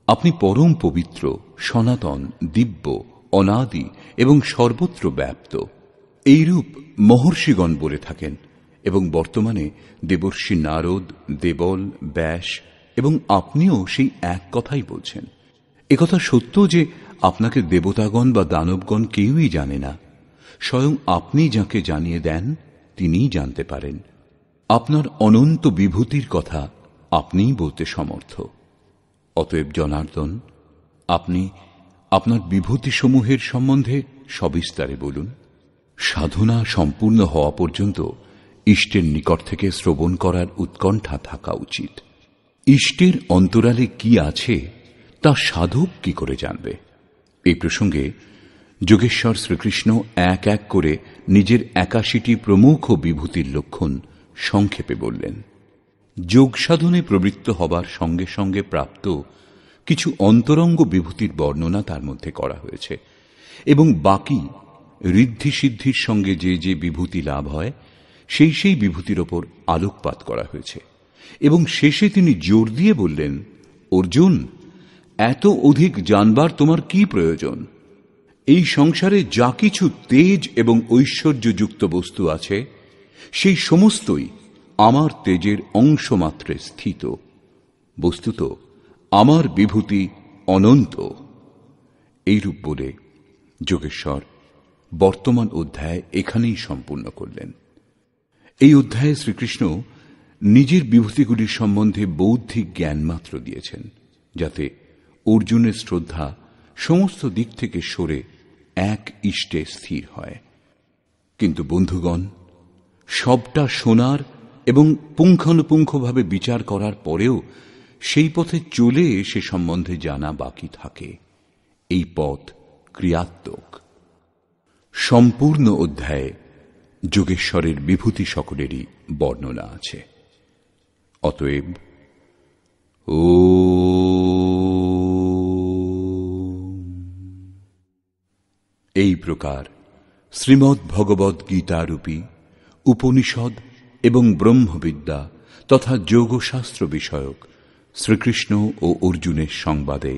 আপনি পরম পবিত্র, সনাতন, দিব্য, অনাদি এবং সর্বত্র ব্যাপ্ত। এইরূপ মহর্ষিগণ বলে থাকেন এবং বর্তমানে দেবর্ষি নারদ, দেবল, ব্যাস এবং আপনিও সেই এক কথাই বলছেন। একথা সত্য যে আপনাকে দেবতাগণ বা দানবগণ কেউই জানে না। স্বয়ং আপনি যাকে জানিয়ে দেন তিনিই জানতে পারেন। আপনার অনন্ত বিভূতির কথা আপনিই বলতে সমর্থ। অতএব জনার্দন, আপনি আপনার বিভূতিসমূহের সম্বন্ধে সবিস্তারে বলুন। সাধনা সম্পূর্ণ হওয়া পর্যন্ত ইষ্টের নিকট থেকে শ্রবণ করার উৎকণ্ঠা থাকা উচিত। ইষ্টের অন্তরালে কি আছে তা সাধক কি করে জানবে? এই প্রসঙ্গে যোগেশ্বর শ্রীকৃষ্ণ এক এক করে নিজের ৮১টি প্রমুখ বিভূতির লক্ষণ সংক্ষেপে বললেন। যোগ সাধনে প্রবৃত্ত হবার সঙ্গে সঙ্গে প্রাপ্ত কিছু অন্তরঙ্গ বিভূতির বর্ণনা তার মধ্যে করা হয়েছে এবং বাকি ঋদ্ধি সিদ্ধির সঙ্গে যে যে বিভূতি লাভ হয় সেই সেই বিভূতির ওপর আলোকপাত করা হয়েছে এবং শেষে তিনি জোর দিয়ে বললেন, অর্জুন, এত অধিক জানবার তোমার কি প্রয়োজন? এই সংসারে যা কিছু তেজ এবং ঐশ্বর্যযুক্ত বস্তু আছে সেই সমস্তই আমার তেজের অংশমাত্রে স্থিত। বস্তুত আমার বিভূতি অনন্ত। এইরূপ বলে যোগেশ্বর বর্তমান অধ্যায় এখানেই সম্পূর্ণ করলেন। এই অধ্যায়ে শ্রীকৃষ্ণ নিজের বিভূতিগুলির সম্বন্ধে বৌদ্ধিক জ্ঞান মাত্র দিয়েছেন, যাতে অর্জুনের শ্রদ্ধা সমস্ত দিক থেকে সরে এক ইষ্টে স্থির হয়। কিন্তু বন্ধুগণ, সবটা শোনার এবং পুঙ্খানুপুঙ্খভাবে বিচার করার পরেও সেই পথে চলে সে সম্বন্ধে জানা বাকি থাকে। এই পথ ক্রিয়াত্মক। সম্পূর্ণ অধ্যায়ে যোগেশ্বরের বিভূতি সকলেরই বর্ণনা আছে। অতএব এই প্রকার শ্রীমদ্ ভগবদ্ গীতারূপী উপনিষদ এবং ব্রহ্মবিদ্যা তথা যোগশাস্ত্র বিষয়ক শ্রীকৃষ্ণ ও অর্জুনের সংবাদে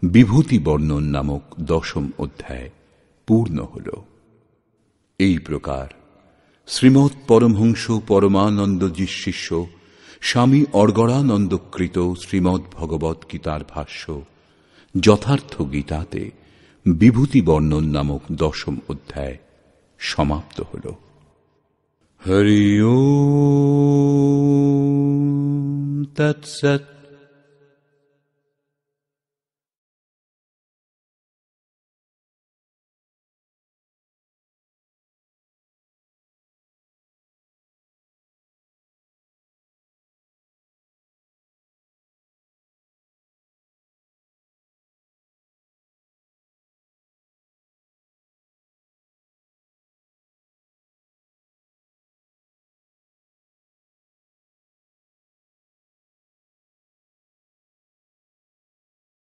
বিভূতি বর্ণন নামক ১০ম অধ্যায় পূর্ণ হল। এই প্রকার শ্রীমৎ পরমহংস পরমানন্দজির শিষ্য স্বামী অর্গড়ানন্দকৃত শ্রীমদ্ ভগবদ্ গীতার ভাষ্য যথার্থ গীতাতে বিভূতি বর্ণন নামক ১০ম অধ্যায় সমাপ্ত হল। হরি ওম তৎসৎ।